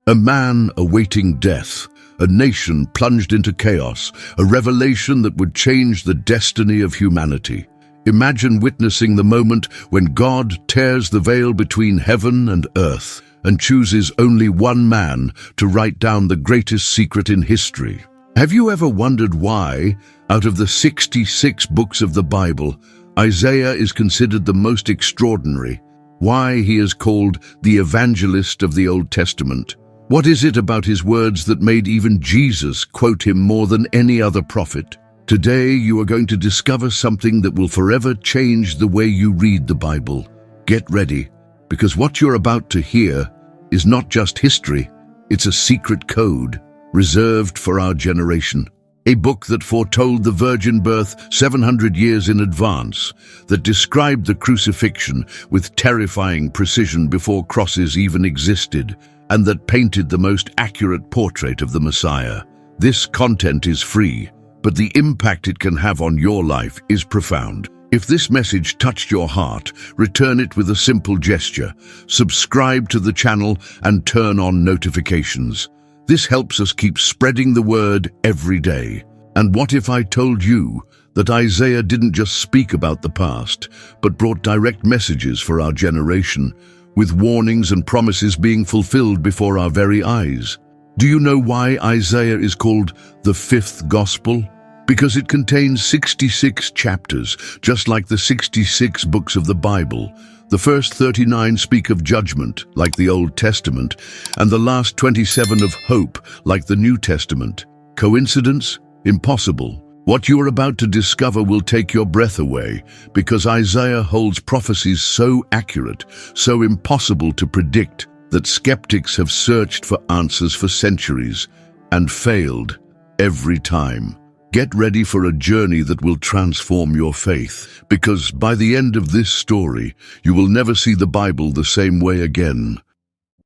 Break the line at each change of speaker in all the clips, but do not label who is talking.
A man awaiting death, a nation plunged into chaos, a revelation that would change the destiny of humanity. Imagine witnessing the moment when God tears the veil between heaven and earth and chooses only one man to write down the greatest secret in history. Have you ever wondered why, out of the 66 books of the Bible, Isaiah is considered the most extraordinary? Why he is called the evangelist of the Old Testament? What is it about his words that made even Jesus quote him more than any other prophet? Today you are going to discover something that will forever change the way you read the Bible. Get ready, because what you're about to hear is not just history, it's a secret code reserved for our generation. A book that foretold the virgin birth 700 years in advance, that described the crucifixion with terrifying precision before crosses even existed, and that painted the most accurate portrait of the Messiah. This content is free, but the impact it can have on your life is profound. If this message touched your heart, return it with a simple gesture. Subscribe to the channel and turn on notifications. This helps us keep spreading the word every day. And what if I told you that Isaiah didn't just speak about the past, but brought direct messages for our generation, with warnings and promises being fulfilled before our very eyes? Do you know why Isaiah is called the fifth gospel? Because it contains 66 chapters, just like the 66 books of the Bible. The first 39 speak of judgment, like the Old Testament, and the last 27 of hope, like the New Testament. Coincidence? Impossible. What you are about to discover will take your breath away, because Isaiah holds prophecies so accurate, so impossible to predict, that skeptics have searched for answers for centuries and failed every time. Get ready for a journey that will transform your faith, because by the end of this story, you will never see the Bible the same way again.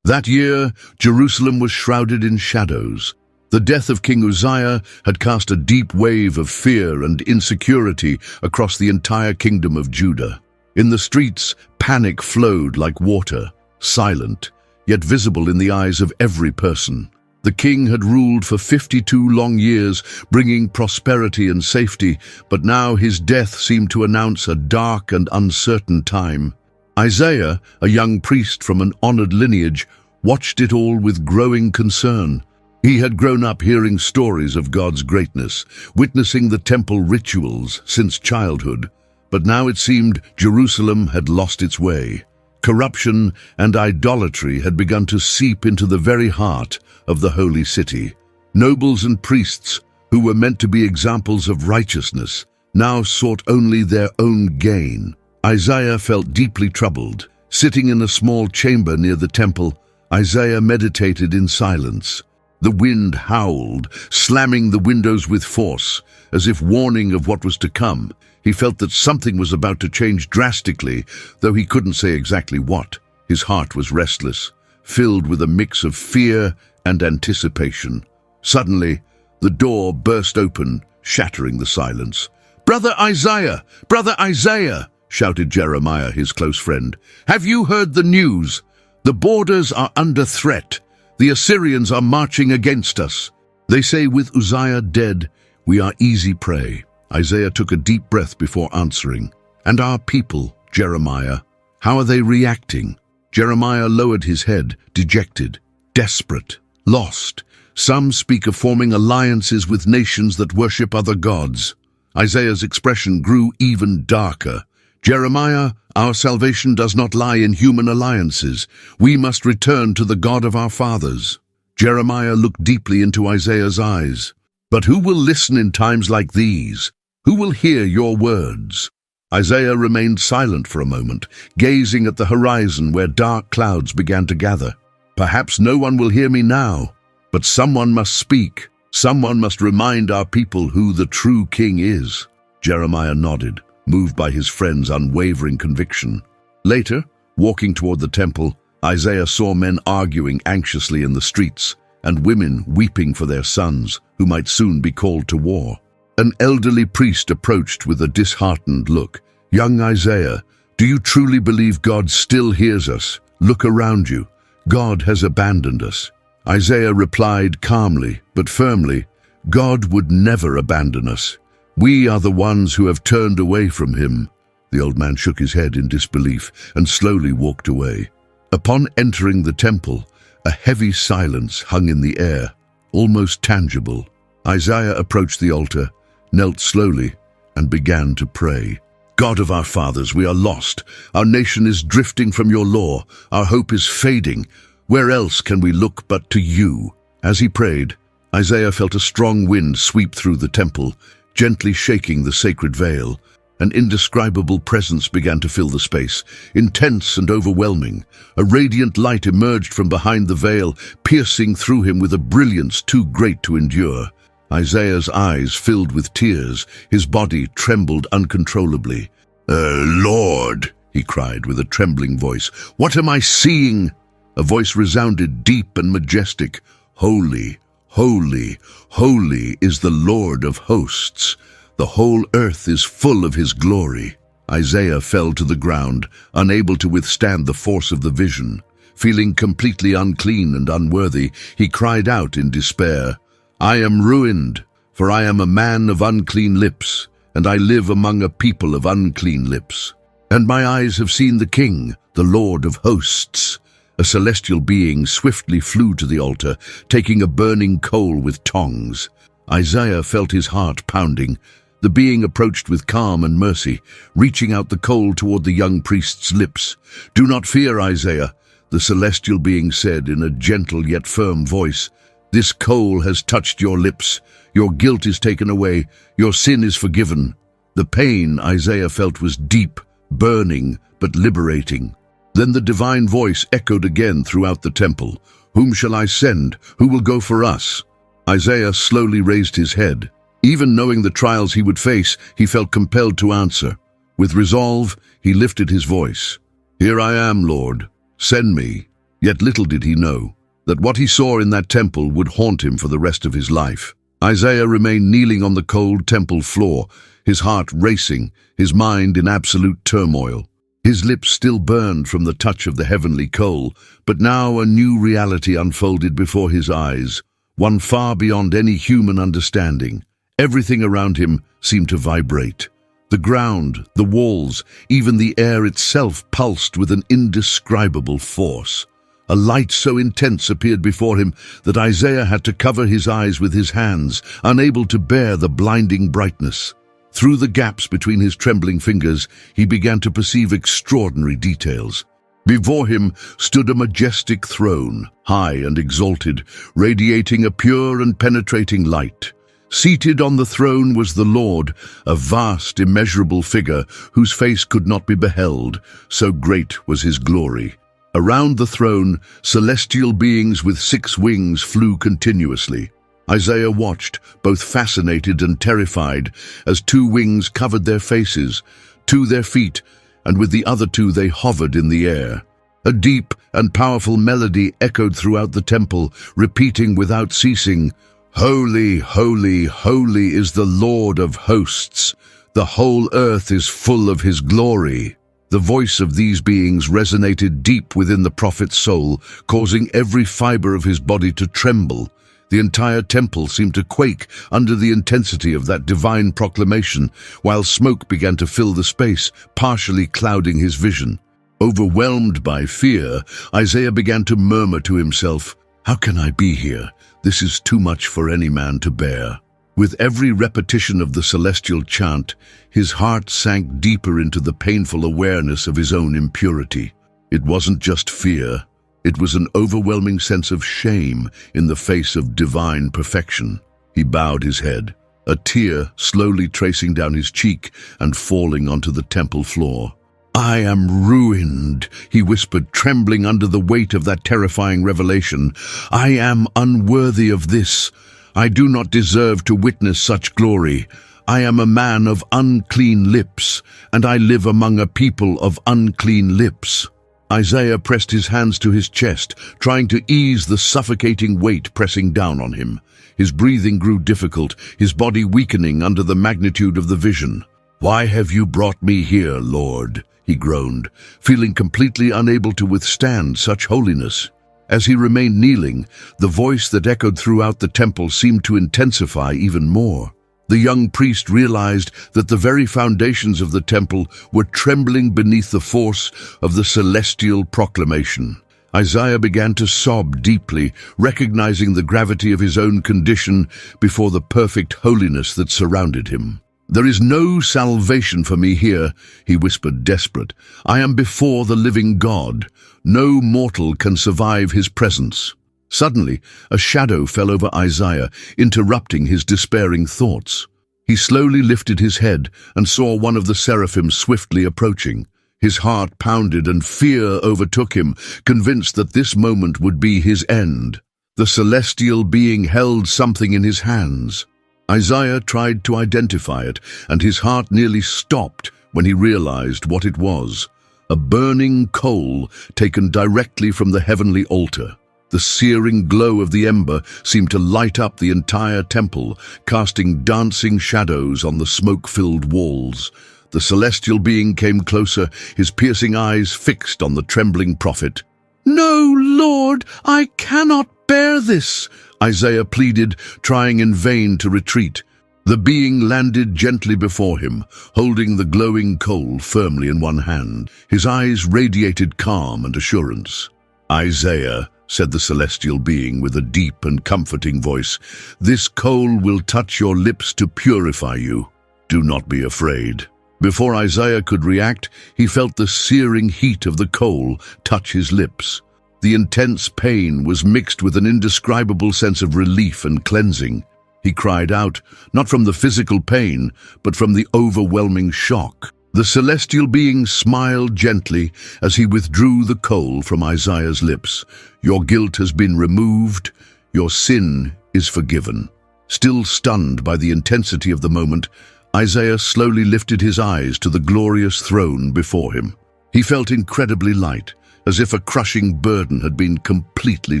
That year, Jerusalem was shrouded in shadows. The death of King Uzziah had cast a deep wave of fear and insecurity across the entire kingdom of Judah. In the streets, panic flowed like water, silent, yet visible in the eyes of every person. The king had ruled for 52 long years, bringing prosperity and safety, but now his death seemed to announce a dark and uncertain time. Isaiah, a young priest from an honored lineage, watched it all with growing concern. He had grown up hearing stories of God's greatness, witnessing the temple rituals since childhood, but now it seemed Jerusalem had lost its way. Corruption and idolatry had begun to seep into the very heart of the holy city. Nobles and priests, who were meant to be examples of righteousness, now sought only their own gain. Isaiah felt deeply troubled. Sitting in a small chamber near the temple, Isaiah meditated in silence. The wind howled, slamming the windows with force, as if warning of what was to come. He felt that something was about to change drastically, though he couldn't say exactly what. His heart was restless, filled with a mix of fear and anticipation. Suddenly, the door burst open, shattering the silence. "Brother Isaiah! Brother Isaiah!" shouted Jeremiah, his close friend. "Have you heard the news? The borders are under threat. The Assyrians are marching against us. They say with Uzziah dead, we are easy prey." Isaiah took a deep breath before answering. "And our people, Jeremiah, how are they reacting?" Jeremiah lowered his head, dejected, desperate, lost. "Some speak of forming alliances with nations that worship other gods." Isaiah's expression grew even darker. "Jeremiah, our salvation does not lie in human alliances. We must return to the God of our fathers." Jeremiah looked deeply into Isaiah's eyes. "But who will listen in times like these? Who will hear your words?" Isaiah remained silent for a moment, gazing at the horizon where dark clouds began to gather. "Perhaps no one will hear me now, but someone must speak. Someone must remind our people who the true king is." Jeremiah nodded, moved by his friend's unwavering conviction. Later, walking toward the temple, Isaiah saw men arguing anxiously in the streets, and women weeping for their sons, who might soon be called to war. An elderly priest approached with a disheartened look. "Young Isaiah, do you truly believe God still hears us? Look around you. God has abandoned us." Isaiah replied calmly but firmly, God would never abandon us. We are the ones who have turned away from him. The old man shook his head in disbelief and slowly walked away. Upon entering the temple, a heavy silence hung in the air, almost tangible. Isaiah approached the altar, knelt slowly, and began to pray. God of our fathers, we are lost. Our nation is drifting from your law. Our hope is fading. Where else can we look but to you? As he prayed, Isaiah felt a strong wind sweep through the temple, gently shaking the sacred veil. An indescribable presence began to fill the space, intense and overwhelming. A radiant light emerged from behind the veil, piercing through him with a brilliance too great to endure. Isaiah's eyes filled with tears, his body trembled uncontrollably. Lord, he cried with a trembling voice, what am I seeing? A voice resounded deep and majestic. Holy, holy, holy is the Lord of hosts. The whole earth is full of his glory. Isaiah fell to the ground, unable to withstand the force of the vision. Feeling completely unclean and unworthy, he cried out in despair, I am ruined, for I am a man of unclean lips, and I live among a people of unclean lips. And my eyes have seen the King, the Lord of hosts. A celestial being swiftly flew to the altar, taking a burning coal with tongs. Isaiah felt his heart pounding. The being approached with calm and mercy, reaching out the coal toward the young priest's lips. Do not fear, Isaiah, the celestial being said in a gentle yet firm voice. This coal has touched your lips. Your guilt is taken away. Your sin is forgiven. The pain Isaiah felt was deep, burning, but liberating. Then the divine voice echoed again throughout the temple. Whom shall I send? Who will go for us? Isaiah slowly raised his head. Even knowing the trials he would face, he felt compelled to answer. With resolve, he lifted his voice. Here I am, Lord. Send me. Yet little did he know that what he saw in that temple would haunt him for the rest of his life. Isaiah remained kneeling on the cold temple floor, his heart racing, his mind in absolute turmoil. His lips still burned from the touch of the heavenly coal, but now a new reality unfolded before his eyes, one far beyond any human understanding. Everything around him seemed to vibrate. The ground, the walls, even the air itself pulsed with an indescribable force. A light so intense appeared before him that Isaiah had to cover his eyes with his hands, unable to bear the blinding brightness. Through the gaps between his trembling fingers, he began to perceive extraordinary details. Before him stood a majestic throne, high and exalted, radiating a pure and penetrating light. Seated on the throne was the Lord, a vast, immeasurable figure whose face could not be beheld, so great was his glory. Around the throne, celestial beings with 6 wings flew continuously. Isaiah watched, both fascinated and terrified, as 2 wings covered their faces, 2 their feet, and with the other 2 they hovered in the air. A deep and powerful melody echoed throughout the temple, repeating without ceasing, Holy, holy, holy is the Lord of hosts. The whole earth is full of his glory. The voice of these beings resonated deep within the prophet's soul, causing every fiber of his body to tremble. The entire temple seemed to quake under the intensity of that divine proclamation, while smoke began to fill the space, partially clouding his vision. Overwhelmed by fear, Isaiah began to murmur to himself, How can I be here? This is too much for any man to bear. With every repetition of the celestial chant, his heart sank deeper into the painful awareness of his own impurity. It wasn't just fear. It was an overwhelming sense of shame in the face of divine perfection. He bowed his head, a tear slowly tracing down his cheek and falling onto the temple floor. I am ruined, he whispered, trembling under the weight of that terrifying revelation. I am unworthy of this. I do not deserve to witness such glory. I am a man of unclean lips, and I live among a people of unclean lips. Isaiah pressed his hands to his chest, trying to ease the suffocating weight pressing down on him. His breathing grew difficult, his body weakening under the magnitude of the vision. Why have you brought me here, Lord? He groaned, feeling completely unable to withstand such holiness. As he remained kneeling, the voice that echoed throughout the temple seemed to intensify even more. The young priest realized that the very foundations of the temple were trembling beneath the force of the celestial proclamation. Isaiah began to sob deeply, recognizing the gravity of his own condition before the perfect holiness that surrounded him. "There is no salvation for me here," he whispered, desperate. "I am before the living God. No mortal can survive his presence." Suddenly, a shadow fell over Isaiah, interrupting his despairing thoughts. He slowly lifted his head and saw one of the seraphim swiftly approaching. His heart pounded and fear overtook him, convinced that this moment would be his end. The celestial being held something in his hands. Isaiah tried to identify it, and his heart nearly stopped when he realized what it was: a burning coal taken directly from the heavenly altar. The searing glow of the ember seemed to light up the entire temple, casting dancing shadows on the smoke-filled walls. The celestial being came closer, his piercing eyes fixed on the trembling prophet. "No, Lord, I cannot bear this," Isaiah pleaded, trying in vain to retreat. The being landed gently before him, holding the glowing coal firmly in one hand. His eyes radiated calm and assurance. "Isaiah," said the celestial being with a deep and comforting voice, "this coal will touch your lips to purify you. Do not be afraid." Before Isaiah could react, he felt the searing heat of the coal touch his lips. The intense pain was mixed with an indescribable sense of relief and cleansing. He cried out, not from the physical pain, but from the overwhelming shock. The celestial being smiled gently as he withdrew the coal from Isaiah's lips. "Your guilt has been removed. Your sin is forgiven." Still stunned by the intensity of the moment, Isaiah slowly lifted his eyes to the glorious throne before him. He felt incredibly light, as if a crushing burden had been completely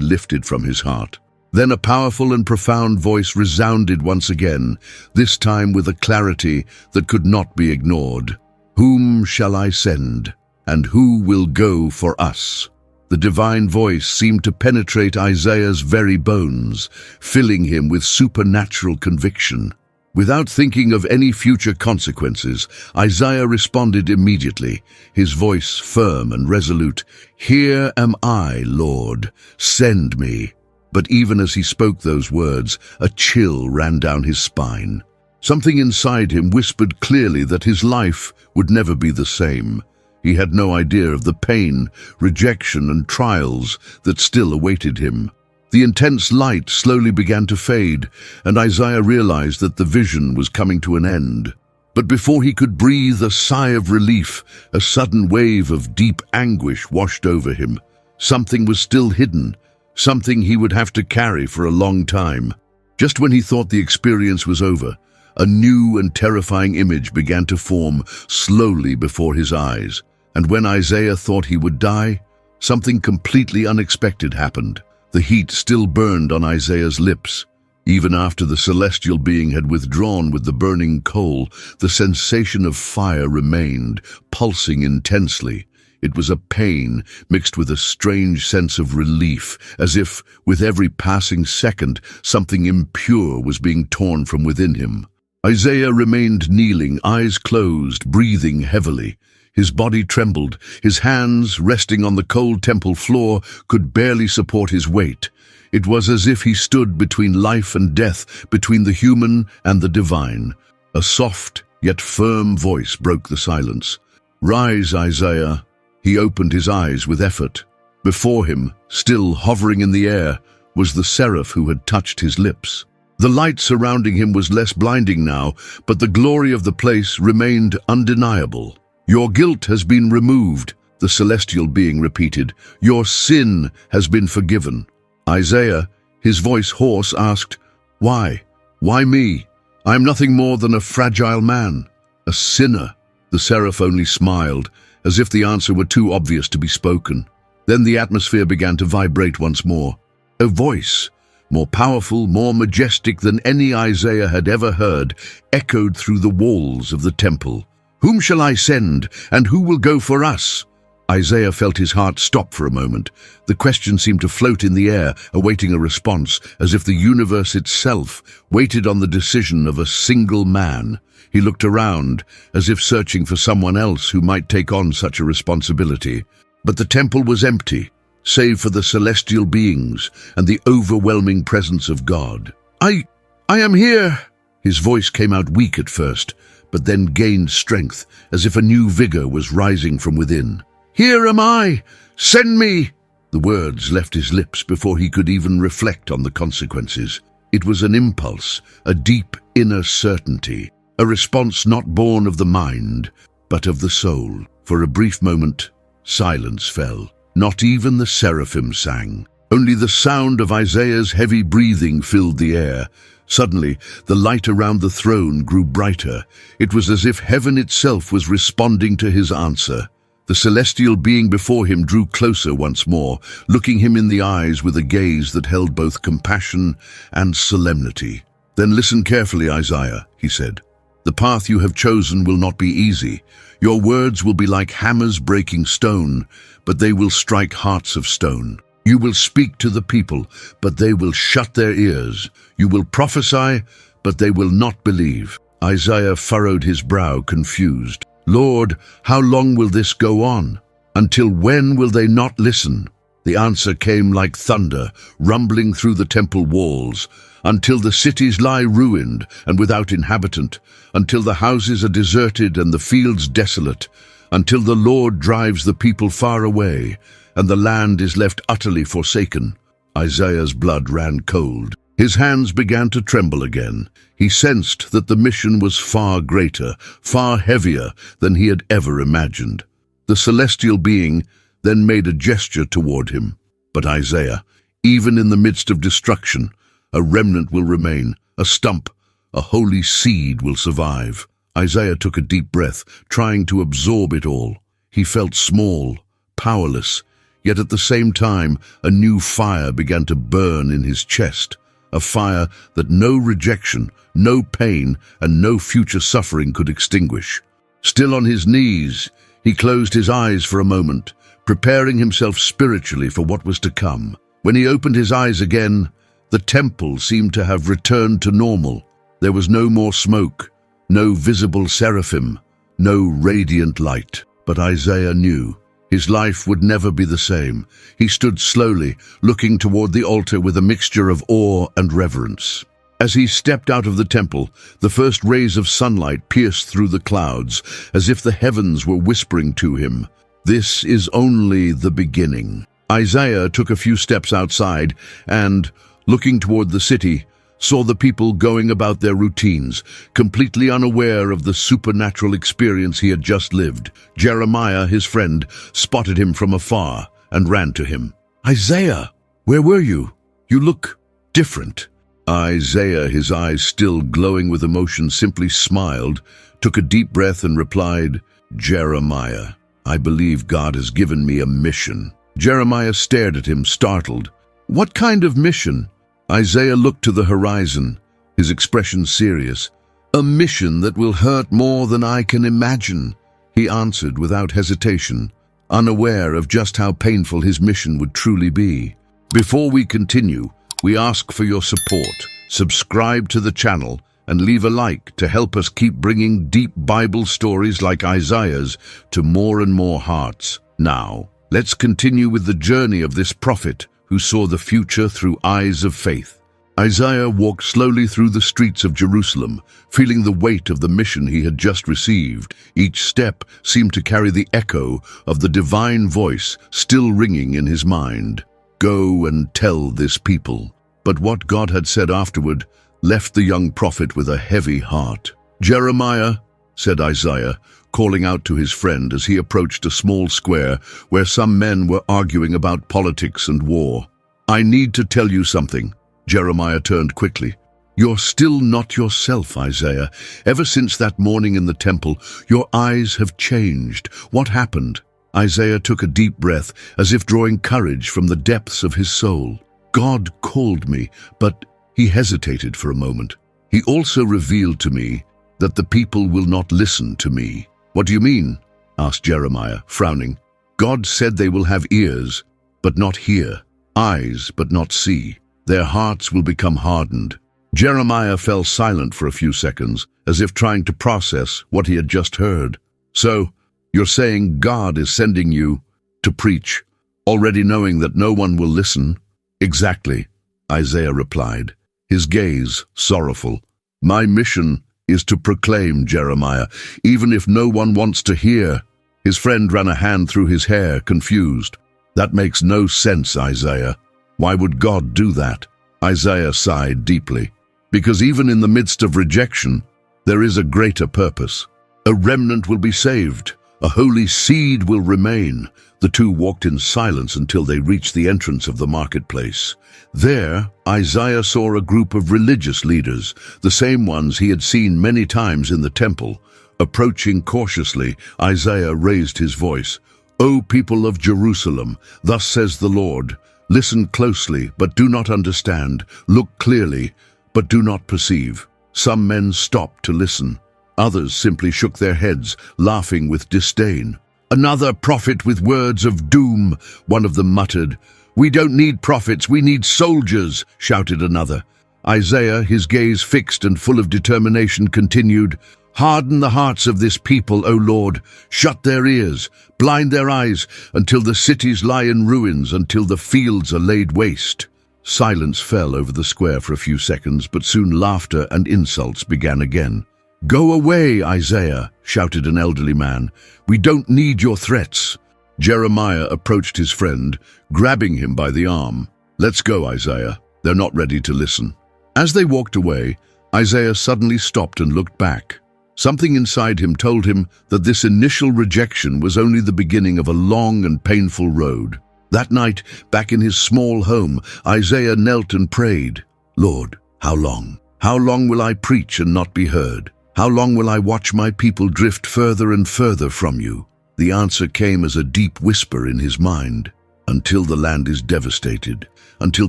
lifted from his heart. Then a powerful and profound voice resounded once again, this time with a clarity that could not be ignored. "Whom shall I send, and who will go for us?" The divine voice seemed to penetrate Isaiah's very bones, filling him with supernatural conviction. Without thinking of any future consequences, Isaiah responded immediately, his voice firm and resolute. "Here am I, Lord, send me." But even as he spoke those words, a chill ran down his spine. Something inside him whispered clearly that his life would never be the same. He had no idea of the pain, rejection, and trials that still awaited him. The intense light slowly began to fade, and Isaiah realized that the vision was coming to an end. But before he could breathe a sigh of relief, a sudden wave of deep anguish washed over him. Something was still hidden, something he would have to carry for a long time. Just when he thought the experience was over, a new and terrifying image began to form slowly before his eyes. And when Isaiah thought he would die, something completely unexpected happened. The heat still burned on Isaiah's lips. Even after the celestial being had withdrawn with the burning coal, the sensation of fire remained, pulsing intensely. It was a pain mixed with a strange sense of relief, as if, with every passing second, something impure was being torn from within him. Isaiah remained kneeling, eyes closed, breathing heavily. His body trembled. His hands, resting on the cold temple floor, could barely support his weight. It was as if he stood between life and death, between the human and the divine. A soft, yet firm voice broke the silence. "Rise, Isaiah." He opened his eyes with effort. Before him, still hovering in the air, was the seraph who had touched his lips. The light surrounding him was less blinding now, but the glory of the place remained undeniable. "Your guilt has been removed," the celestial being repeated. "Your sin has been forgiven." Isaiah, his voice hoarse, asked, "Why? Why me? I am nothing more than a fragile man, a sinner." The seraph only smiled, as if the answer were too obvious to be spoken. Then the atmosphere began to vibrate once more. A voice, more powerful, more majestic than any Isaiah had ever heard, echoed through the walls of the temple. "Whom shall I send, and who will go for us?" Isaiah felt his heart stop for a moment. The question seemed to float in the air, awaiting a response, as if the universe itself waited on the decision of a single man. He looked around, as if searching for someone else who might take on such a responsibility. But the temple was empty, save for the celestial beings and the overwhelming presence of God. I am here!" His voice came out weak at first, but then gained strength, as if a new vigor was rising from within. "Here am I! Send me!" The words left his lips before he could even reflect on the consequences. It was an impulse, a deep inner certainty, a response not born of the mind, but of the soul. For a brief moment, silence fell. Not even the seraphim sang. Only the sound of Isaiah's heavy breathing filled the air. Suddenly, the light around the throne grew brighter. It was as if heaven itself was responding to his answer. The celestial being before him drew closer once more, looking him in the eyes with a gaze that held both compassion and solemnity. "Then listen carefully, Isaiah," he said. "The path you have chosen will not be easy. Your words will be like hammers breaking stone, but they will strike hearts of stone. You will speak to the people, but they will shut their ears. You will prophesy, but they will not believe." Isaiah furrowed his brow, confused. "Lord, how long will this go on? Until when will they not listen?" The answer came like thunder, rumbling through the temple walls. "Until the cities lie ruined and without inhabitant, until the houses are deserted and the fields desolate, until the Lord drives the people far away, and the land is left utterly forsaken." Isaiah's blood ran cold. His hands began to tremble again. He sensed that the mission was far greater, far heavier than he had ever imagined. The celestial being then made a gesture toward him. "But Isaiah, even in the midst of destruction, a remnant will remain, a stump, a holy seed will survive." Isaiah took a deep breath, trying to absorb it all. He felt small, powerless, yet at the same time a new fire began to burn in his chest. A fire that no rejection, no pain, and no future suffering could extinguish. Still on his knees, he closed his eyes for a moment, preparing himself spiritually for what was to come. When he opened his eyes again, the temple seemed to have returned to normal. There was no more smoke, no visible seraphim, no radiant light. But Isaiah knew his life would never be the same. He stood slowly, looking toward the altar with a mixture of awe and reverence. As he stepped out of the temple, the first rays of sunlight pierced through the clouds, as if the heavens were whispering to him, "This is only the beginning." Isaiah took a few steps outside and, looking toward the city, saw the people going about their routines, completely unaware of the supernatural experience he had just lived. Jeremiah, his friend, spotted him from afar and ran to him. "Isaiah, where were you? You look different." Isaiah, his eyes still glowing with emotion, simply smiled, took a deep breath and replied, "Jeremiah, I believe God has given me a mission." Jeremiah stared at him, startled. "What kind of mission?" Isaiah looked to the horizon, his expression serious. "A mission that will hurt more than I can imagine," he answered without hesitation, unaware of just how painful his mission would truly be. Before we continue, we ask for your support. Subscribe to the channel and leave a like to help us keep bringing deep Bible stories like Isaiah's to more and more hearts. Now, let's continue with the journey of this prophet who saw the future through eyes of faith. Isaiah walked slowly through the streets of Jerusalem, feeling the weight of the mission he had just received. Each step seemed to carry the echo of the divine voice still ringing in his mind. "Go and tell this people." But what God had said afterward left the young prophet with a heavy heart. "Jeremiah," said Isaiah, calling out to his friend as he approached a small square where some men were arguing about politics and war. "I need to tell you something." Jeremiah turned quickly. "You're still not yourself, Isaiah. Ever since that morning in the temple, your eyes have changed. What happened?" Isaiah took a deep breath, as if drawing courage from the depths of his soul. "God called me, but..." He hesitated for a moment. "He also revealed to me that the people will not listen to me." "What do you mean?" asked Jeremiah, frowning. God said they will have ears, but not hear, eyes, but not see. Their hearts will become hardened. Jeremiah fell silent for a few seconds, as if trying to process what he had just heard. So, you're saying God is sending you to preach, already knowing that no one will listen? Exactly, Isaiah replied, his gaze sorrowful. My mission is to proclaim, Jeremiah, even if no one wants to hear. His friend ran a hand through his hair, confused. That makes no sense, Isaiah. Why would God do that? Isaiah sighed deeply. Because even in the midst of rejection, there is a greater purpose. A remnant will be saved. A holy seed will remain. The two walked in silence until they reached the entrance of the marketplace. There, Isaiah saw a group of religious leaders, the same ones he had seen many times in the temple. Approaching cautiously, Isaiah raised his voice. O people of Jerusalem, thus says the Lord, listen closely, but do not understand. Look clearly, but do not perceive. Some men stopped to listen. Others simply shook their heads, laughing with disdain. Another prophet with words of doom, one of them muttered. We don't need prophets, we need soldiers, shouted another. Isaiah, his gaze fixed and full of determination, continued, Harden the hearts of this people, O Lord. Shut their ears, blind their eyes, until the cities lie in ruins, until the fields are laid waste. Silence fell over the square for a few seconds, but soon laughter and insults began again. Go away, Isaiah, shouted an elderly man. We don't need your threats. Jeremiah approached his friend, grabbing him by the arm. Let's go, Isaiah. They're not ready to listen. As they walked away, Isaiah suddenly stopped and looked back. Something inside him told him that this initial rejection was only the beginning of a long and painful road. That night, back in his small home, Isaiah knelt and prayed, Lord, how long? How long will I preach and not be heard? How long will I watch my people drift further and further from you? The answer came as a deep whisper in his mind. Until the land is devastated, until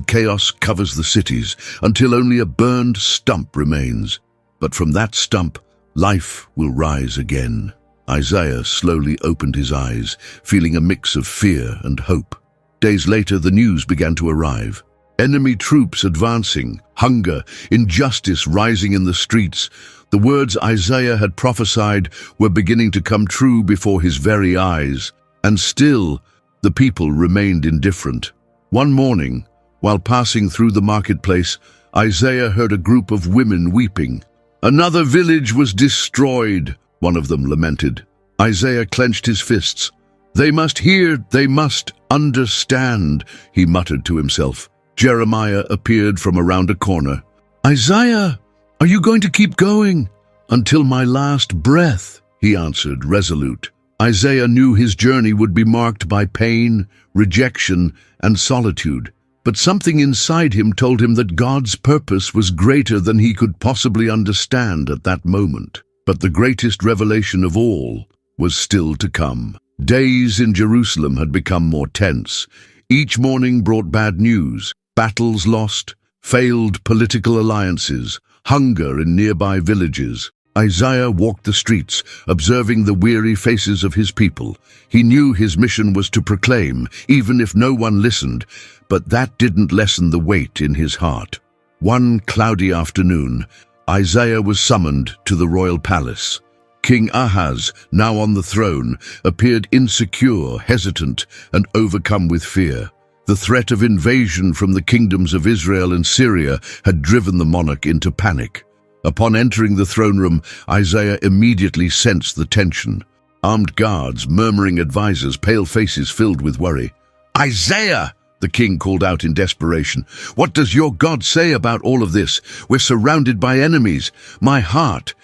chaos covers the cities, until only a burned stump remains. But from that stump, life will rise again. Isaiah slowly opened his eyes, feeling a mix of fear and hope. Days later, the news began to arrive. Enemy troops advancing, hunger, injustice rising in the streets. The words Isaiah had prophesied were beginning to come true before his very eyes. And still, the people remained indifferent. One morning, while passing through the marketplace, Isaiah heard a group of women weeping. Another village was destroyed, one of them lamented. Isaiah clenched his fists. They must hear, they must understand, he muttered to himself. Jeremiah appeared from around a corner. Isaiah, are you going to keep going? Until my last breath, he answered, resolute. Isaiah knew his journey would be marked by pain, rejection, and solitude. But something inside him told him that God's purpose was greater than he could possibly understand at that moment. But the greatest revelation of all was still to come. Days in Jerusalem had become more tense. Each morning brought bad news, battles lost, failed political alliances, hunger in nearby villages. Isaiah walked the streets, observing the weary faces of his people. He knew his mission was to proclaim, even if no one listened, but that didn't lessen the weight in his heart. One cloudy afternoon, Isaiah was summoned to the royal palace. King Ahaz, now on the throne, appeared insecure, hesitant, and overcome with fear. The threat of invasion from the kingdoms of Israel and Syria had driven the monarch into panic. Upon entering the throne room, Isaiah immediately sensed the tension. Armed guards, murmuring advisors, pale faces filled with worry. Isaiah! The king called out in desperation. What does your God say about all of this? We're surrounded by enemies. My heart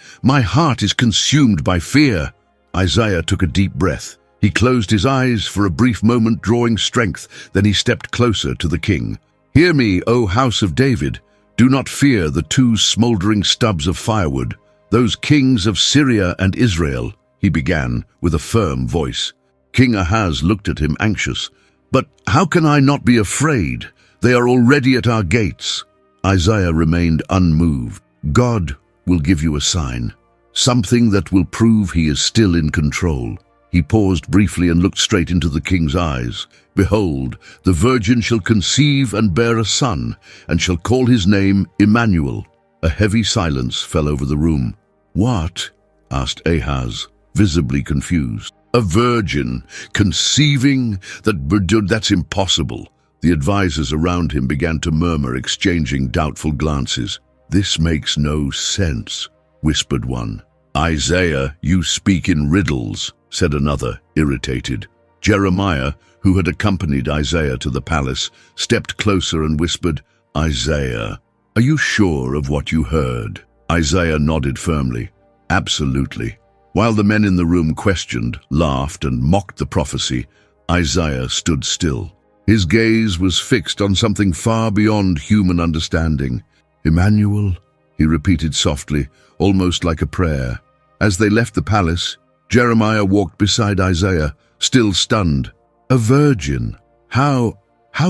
is consumed by fear. Isaiah took a deep breath. He closed his eyes for a brief moment, drawing strength. Then he stepped closer to the king. Hear me, O house of David. Do not fear the two smoldering stubs of firewood. Those kings of Syria and Israel, he began with a firm voice. King Ahaz looked at him anxious. But how can I not be afraid? They are already at our gates. Isaiah remained unmoved. God will give you a sign, something that will prove he is still in control. He paused briefly and looked straight into the king's eyes. "Behold, the virgin shall conceive and bear a son, and shall call his name Emmanuel." A heavy silence fell over the room. "What?" asked Ahaz, visibly confused. "A virgin conceiving? That's impossible." The advisors around him began to murmur, exchanging doubtful glances. "This makes no sense," whispered one. "Isaiah, you speak in riddles," said another, irritated. Jeremiah, who had accompanied Isaiah to the palace, stepped closer and whispered, "Isaiah, are you sure of what you heard?" Isaiah nodded firmly. "Absolutely." While the men in the room questioned, laughed, and mocked the prophecy, Isaiah stood still. His gaze was fixed on something far beyond human understanding. "Emmanuel," he repeated softly, almost like a prayer. As they left the palace, Jeremiah walked beside Isaiah, still stunned. "A virgin? How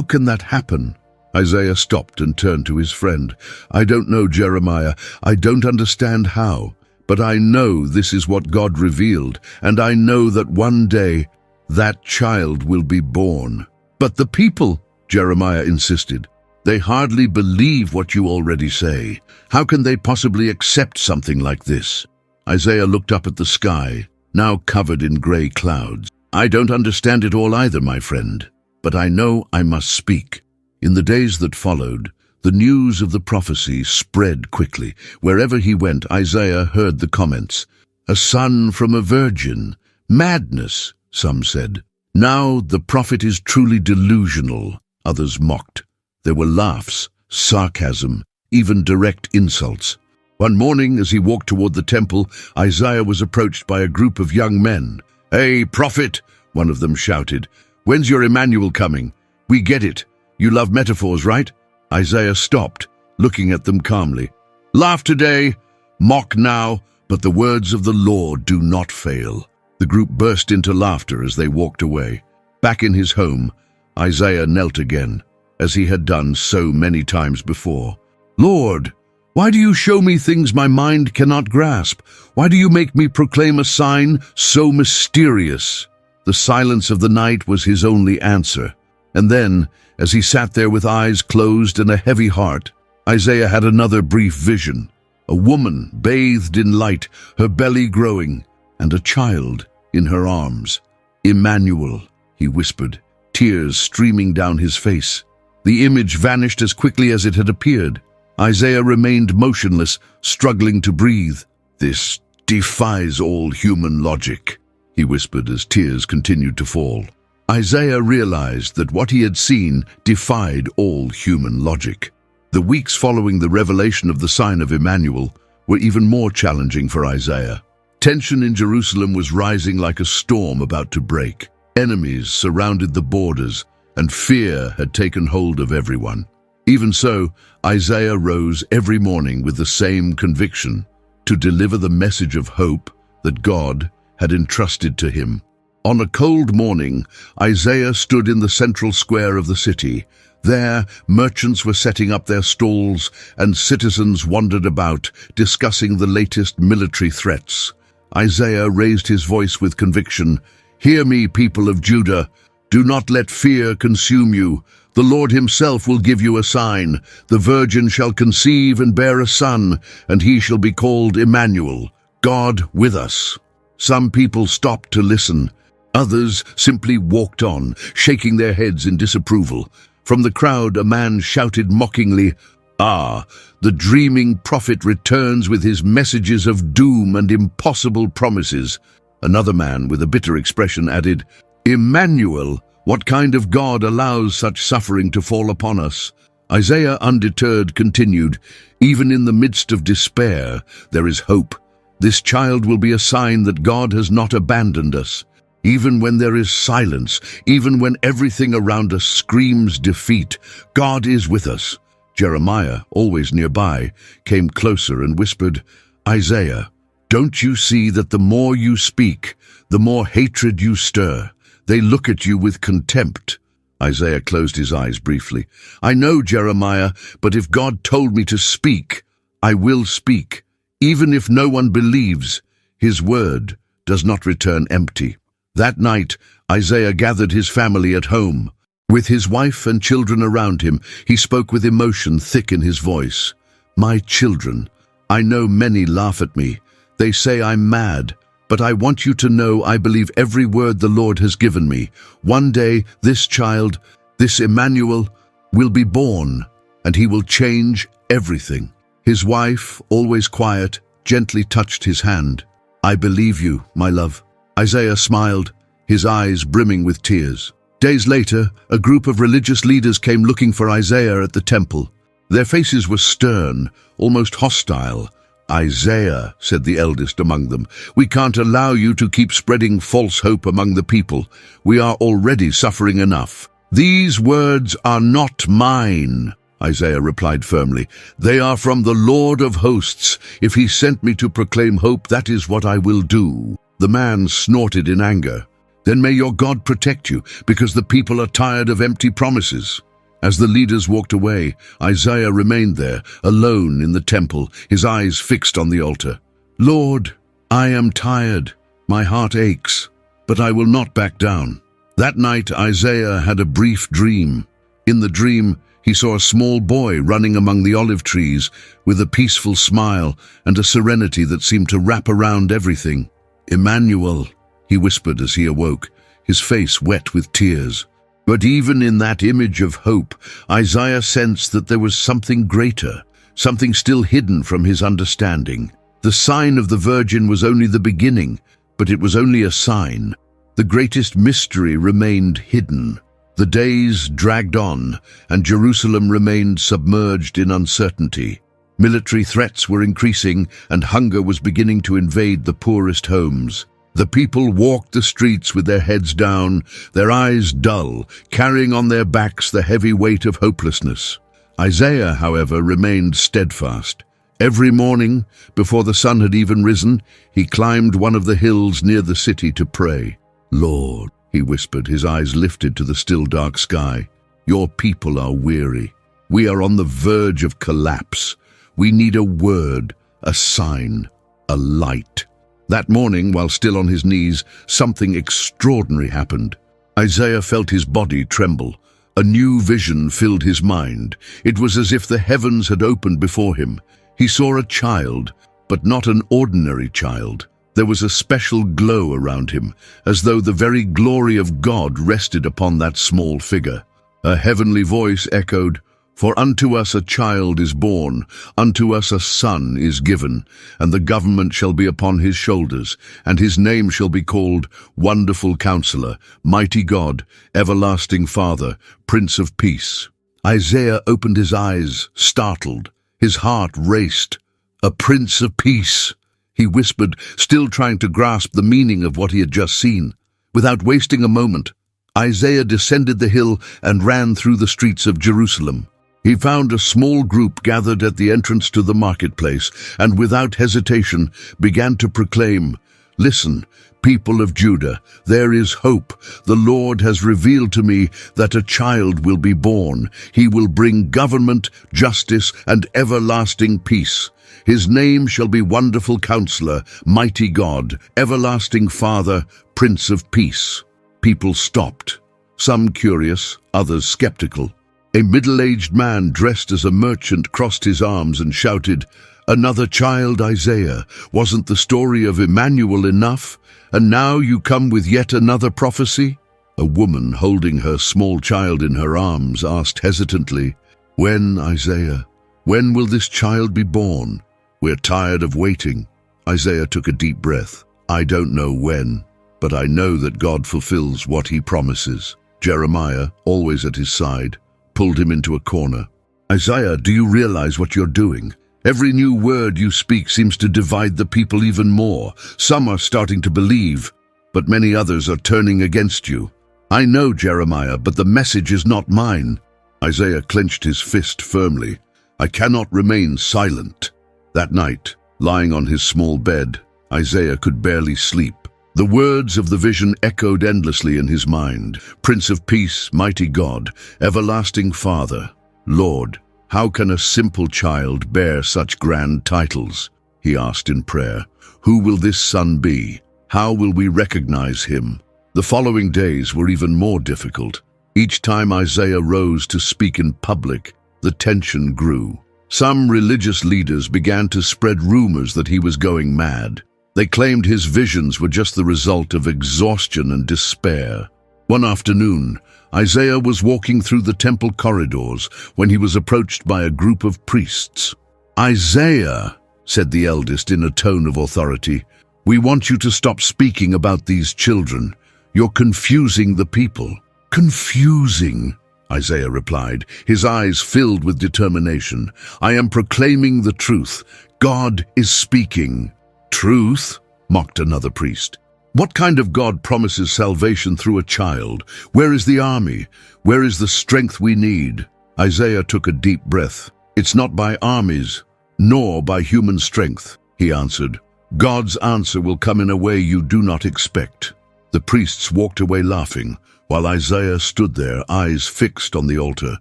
can that happen?" Isaiah stopped and turned to his friend. "I don't know, Jeremiah. I don't understand how. But I know this is what God revealed, and I know that one day that child will be born." "But the people," Jeremiah insisted, "they hardly believe what you already say. How can they possibly accept something like this?" Isaiah looked up at the sky, now covered in gray clouds. "I don't understand it all either, my friend, but I know I must speak." In the days that followed, the news of the prophecy spread quickly. Wherever he went, Isaiah heard the comments. "A son from a virgin. Madness," some said. "Now the prophet is truly delusional," others mocked. There were laughs, sarcasm, even direct insults. One morning, as he walked toward the temple, Isaiah was approached by a group of young men. "Hey, prophet," one of them shouted, "when's your Emmanuel coming? We get it. You love metaphors, right?" Isaiah stopped, looking at them calmly. "Laugh today, mock now, but the words of the Lord do not fail." The group burst into laughter as they walked away. Back in his home, Isaiah knelt again, as he had done so many times before. "Lord, why do you show me things my mind cannot grasp? Why do you make me proclaim a sign so mysterious?" The silence of the night was his only answer. And then, as he sat there with eyes closed and a heavy heart, Isaiah had another brief vision. A woman bathed in light, her belly growing, and a child in her arms. "Emmanuel," he whispered, tears streaming down his face. The image vanished as quickly as it had appeared. Isaiah remained motionless, struggling to breathe. "This defies all human logic," he whispered as tears continued to fall. Isaiah realized that what he had seen defied all human logic. The weeks following the revelation of the sign of Emmanuel were even more challenging for Isaiah. Tension in Jerusalem was rising like a storm about to break. Enemies surrounded the borders, and fear had taken hold of everyone. Even so, Isaiah rose every morning with the same conviction: to deliver the message of hope that God had entrusted to him. On a cold morning, Isaiah stood in the central square of the city. There, merchants were setting up their stalls, and citizens wandered about, discussing the latest military threats. Isaiah raised his voice with conviction. "Hear me, people of Judah. Do not let fear consume you. The Lord himself will give you a sign. The virgin shall conceive and bear a son, and he shall be called Emmanuel, God with us." Some people stopped to listen. Others simply walked on, shaking their heads in disapproval. From the crowd, a man shouted mockingly, "Ah, the dreaming prophet returns with his messages of doom and impossible promises." Another man, with a bitter expression, added, "Emmanuel, what kind of God allows such suffering to fall upon us?" Isaiah, undeterred, continued, "Even in the midst of despair, there is hope. This child will be a sign that God has not abandoned us. Even when there is silence, even when everything around us screams defeat, God is with us." Jeremiah, always nearby, came closer and whispered, "Isaiah, don't you see that the more you speak, the more hatred you stir? They look at you with contempt." Isaiah closed his eyes briefly. "I know, Jeremiah, but if God told me to speak, I will speak. Even if no one believes, his word does not return empty." That night, Isaiah gathered his family at home. With his wife and children around him, he spoke with emotion thick in his voice. "My children, I know many laugh at me. They say I'm mad, but I want you to know I believe every word the Lord has given me. One day, this child, this Emmanuel, will be born, and he will change everything." His wife, always quiet, gently touched his hand. "I believe you, my love." Isaiah smiled, his eyes brimming with tears. Days later, a group of religious leaders came looking for Isaiah at the temple. Their faces were stern, almost hostile. "Isaiah," said the eldest among them, "we can't allow you to keep spreading false hope among the people. We are already suffering enough." "These words are not mine," Isaiah replied firmly. "They are from the Lord of hosts. If he sent me to proclaim hope, that is what I will do." The man snorted in anger. "Then may your God protect you, because the people are tired of empty promises." As the leaders walked away, Isaiah remained there, alone in the temple, his eyes fixed on the altar. "Lord, I am tired. My heart aches, but I will not back down." That night, Isaiah had a brief dream. In the dream, he saw a small boy running among the olive trees with a peaceful smile and a serenity that seemed to wrap around everything. "Emmanuel," he whispered as he awoke, his face wet with tears. But even in that image of hope, Isaiah sensed that there was something greater, something still hidden from his understanding. The sign of the Virgin was only the beginning, but it was only a sign. The greatest mystery remained hidden. The days dragged on, and Jerusalem remained submerged in uncertainty. Military threats were increasing, and hunger was beginning to invade the poorest homes. The people walked the streets with their heads down, their eyes dull, carrying on their backs the heavy weight of hopelessness. Isaiah, however, remained steadfast. Every morning, before the sun had even risen, he climbed one of the hills near the city to pray. "Lord," he whispered, his eyes lifted to the still dark sky, "your people are weary. We are on the verge of collapse. We need a word, a sign, a light." That morning, while still on his knees, something extraordinary happened. Isaiah felt his body tremble. A new vision filled his mind. It was as if the heavens had opened before him. He saw a child, but not an ordinary child. There was a special glow around him, as though the very glory of God rested upon that small figure. A heavenly voice echoed, "For unto us a child is born, unto us a son is given, and the government shall be upon his shoulders, and his name shall be called Wonderful Counselor, Mighty God, Everlasting Father, Prince of Peace." Isaiah opened his eyes, startled. His heart raced. "A Prince of Peace," he whispered, still trying to grasp the meaning of what he had just seen. Without wasting a moment, Isaiah descended the hill and ran through the streets of Jerusalem. He found a small group gathered at the entrance to the marketplace, and without hesitation began to proclaim, "Listen, people of Judah, there is hope. The Lord has revealed to me that a child will be born. He will bring government, justice, and everlasting peace. His name shall be Wonderful Counselor, Mighty God, Everlasting Father, Prince of Peace." People stopped, some curious, others skeptical. A middle-aged man dressed as a merchant crossed his arms and shouted, "Another child, Isaiah. Wasn't the story of Emmanuel enough? And now you come with yet another prophecy?" A woman holding her small child in her arms asked hesitantly, "When, Isaiah? When will this child be born? We're tired of waiting." Isaiah took a deep breath. "I don't know when, but I know that God fulfills what he promises." Jeremiah, always at his side, pulled him into a corner. "Isaiah, do you realize what you're doing? Every new word you speak seems to divide the people even more. Some are starting to believe, but many others are turning against you." "I know, Jeremiah, but the message is not mine." Isaiah clenched his fist firmly. "I cannot remain silent." That night, lying on his small bed, Isaiah could barely sleep. The words of the vision echoed endlessly in his mind. "Prince of Peace, Mighty God, Everlasting Father, Lord, how can a simple child bear such grand titles?" he asked in prayer. "Who will this son be? How will we recognize him?" The following days were even more difficult. Each time Isaiah rose to speak in public, the tension grew. Some religious leaders began to spread rumors that he was going mad. They claimed his visions were just the result of exhaustion and despair. One afternoon, Isaiah was walking through the temple corridors when he was approached by a group of priests. "Isaiah," said the eldest in a tone of authority, "we want you to stop speaking about these children. You're confusing the people." "Confusing," Isaiah replied, his eyes filled with determination. "I am proclaiming the truth. God is speaking." "Truth?" mocked another priest. "What kind of God promises salvation through a child? Where is the army? Where is the strength we need?" Isaiah took a deep breath. "It's not by armies, nor by human strength," he answered. "God's answer will come in a way you do not expect." The priests walked away laughing, while Isaiah stood there, eyes fixed on the altar,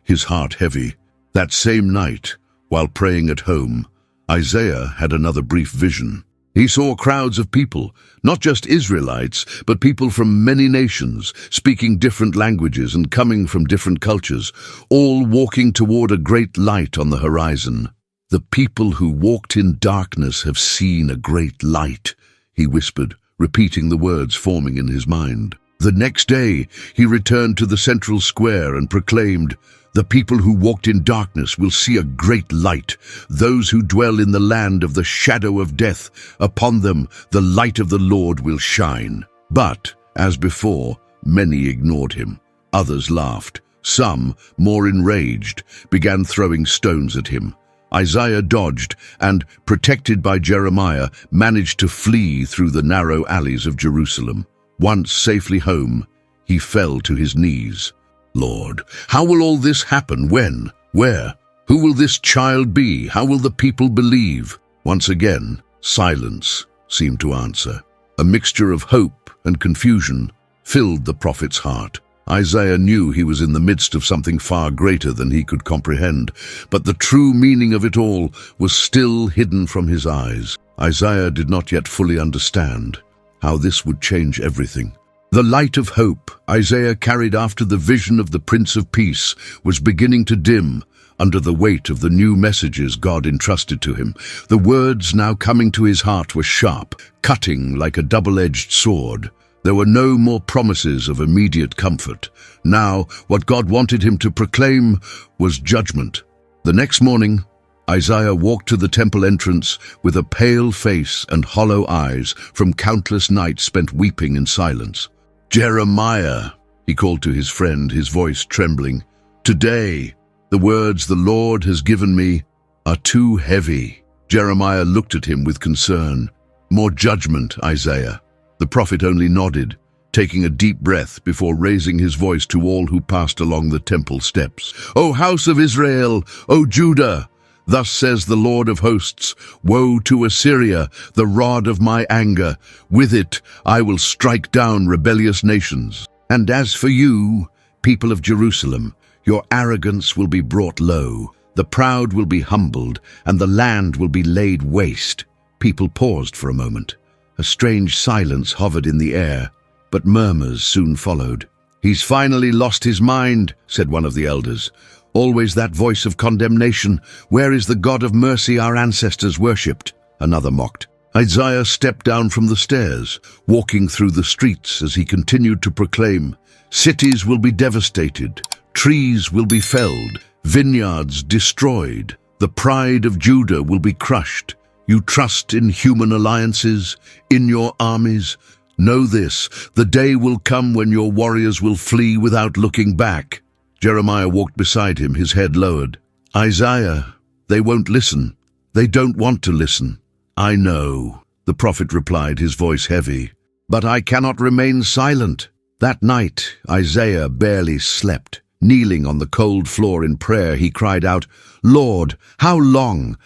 his heart heavy. That same night, while praying at home, Isaiah had another brief vision. He saw crowds of people, not just Israelites, but people from many nations, speaking different languages and coming from different cultures, all walking toward a great light on the horizon. "The people who walked in darkness have seen a great light," he whispered, repeating the words forming in his mind. The next day, he returned to the central square and proclaimed, "The people who walked in darkness will see a great light. Those who dwell in the land of the shadow of death, upon them the light of the Lord will shine." But, as before, many ignored him. Others laughed. Some, more enraged, began throwing stones at him. Isaiah dodged and, protected by Jeremiah, managed to flee through the narrow alleys of Jerusalem. Once safely home, he fell to his knees. "Lord, how will all this happen? When? Where? Who will this child be? How will the people believe?" Once again, silence seemed to answer. A mixture of hope and confusion filled the prophet's heart. Isaiah knew he was in the midst of something far greater than he could comprehend, but the true meaning of it all was still hidden from his eyes. Isaiah did not yet fully understand how this would change everything. The light of hope Isaiah carried after the vision of the Prince of Peace was beginning to dim under the weight of the new messages God entrusted to him. The words now coming to his heart were sharp, cutting like a double-edged sword. There were no more promises of immediate comfort. Now, what God wanted him to proclaim was judgment. The next morning, Isaiah walked to the temple entrance with a pale face and hollow eyes from countless nights spent weeping in silence. "Jeremiah," he called to his friend, his voice trembling, "today, the words the Lord has given me are too heavy." Jeremiah looked at him with concern. "More judgment, Isaiah." The prophet only nodded, taking a deep breath before raising his voice to all who passed along the temple steps. "O house of Israel, O Judah, thus says the Lord of hosts, woe to Assyria, the rod of my anger. With it I will strike down rebellious nations. And as for you, people of Jerusalem, your arrogance will be brought low. The proud will be humbled, and the land will be laid waste." People paused for a moment. A strange silence hovered in the air, but murmurs soon followed. "He's finally lost his mind," said one of the elders. "Always that voice of condemnation. Where is the God of mercy our ancestors worshipped?" Another mocked. Isaiah stepped down from the stairs, walking through the streets as he continued to proclaim, "Cities will be devastated, trees will be felled, vineyards destroyed. The pride of Judah will be crushed. You trust in human alliances, in your armies? Know this, the day will come when your warriors will flee without looking back." Jeremiah walked beside him, his head lowered. "Isaiah, they won't listen. They don't want to listen." "I know," the prophet replied, his voice heavy, "but I cannot remain silent." That night, Isaiah barely slept. Kneeling on the cold floor in prayer, he cried out, "Lord, how long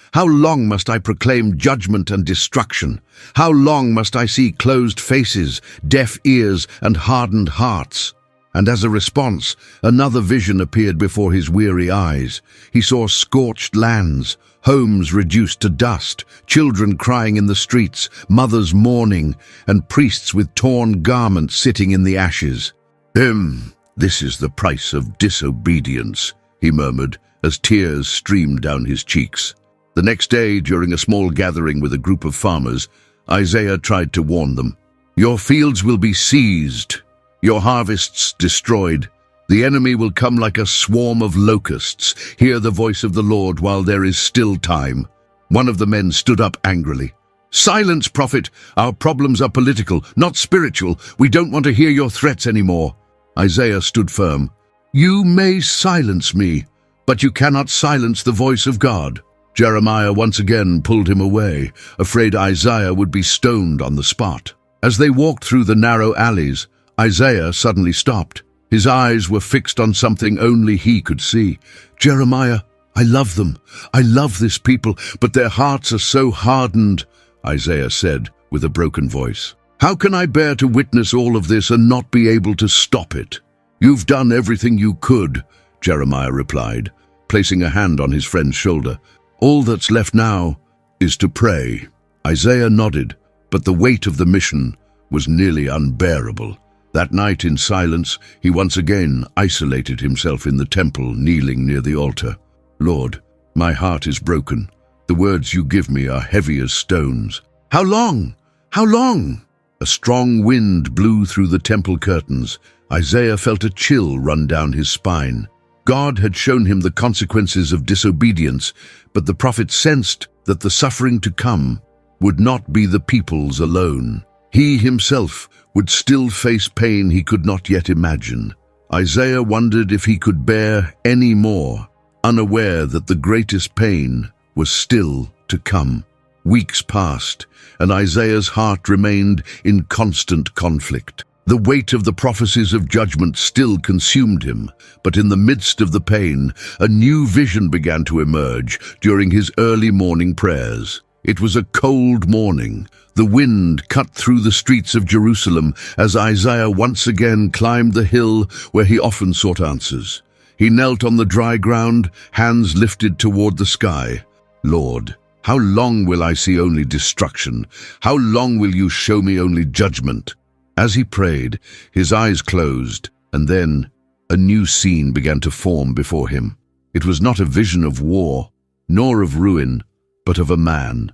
must I proclaim judgment and destruction? How long must I see closed faces, deaf ears, and hardened hearts?" And as a response, another vision appeared before his weary eyes. He saw scorched lands, homes reduced to dust, children crying in the streets, mothers mourning, and priests with torn garments sitting in the ashes. This is the price of disobedience," he murmured as tears streamed down his cheeks. The next day, during a small gathering with a group of farmers, Isaiah tried to warn them. "Your fields will be seized, your harvests destroyed. The enemy will come like a swarm of locusts. Hear the voice of the Lord while there is still time." One of the men stood up angrily. "Silence, prophet! Our problems are political, not spiritual. We don't want to hear your threats anymore." Isaiah stood firm. "You may silence me, but you cannot silence the voice of God." Jeremiah once again pulled him away, afraid Isaiah would be stoned on the spot. As they walked through the narrow alleys, Isaiah suddenly stopped. His eyes were fixed on something only he could see. "Jeremiah, I love them. I love this people, but their hearts are so hardened," Isaiah said with a broken voice. "How can I bear to witness all of this and not be able to stop it?" "You've done everything you could," Jeremiah replied, placing a hand on his friend's shoulder. "All that's left now is to pray." Isaiah nodded, but the weight of the mission was nearly unbearable. That night, in silence, he once again isolated himself in the temple, kneeling near the altar. "Lord, my heart is broken. The words you give me are heavy as stones." "How long? How long?" A strong wind blew through the temple curtains. Isaiah felt a chill run down his spine. God had shown him the consequences of disobedience, but the prophet sensed that the suffering to come would not be the people's alone. He himself would still face pain he could not yet imagine. Isaiah wondered if he could bear any more, unaware that the greatest pain was still to come. Weeks passed, and Isaiah's heart remained in constant conflict. The weight of the prophecies of judgment still consumed him, but in the midst of the pain, a new vision began to emerge during his early morning prayers. It was a cold morning. The wind cut through the streets of Jerusalem as Isaiah once again climbed the hill where he often sought answers. He knelt on the dry ground, hands lifted toward the sky. "Lord, how long will I see only destruction? How long will you show me only judgment?" As he prayed, his eyes closed, and then a new scene began to form before him. It was not a vision of war, nor of ruin, but of a man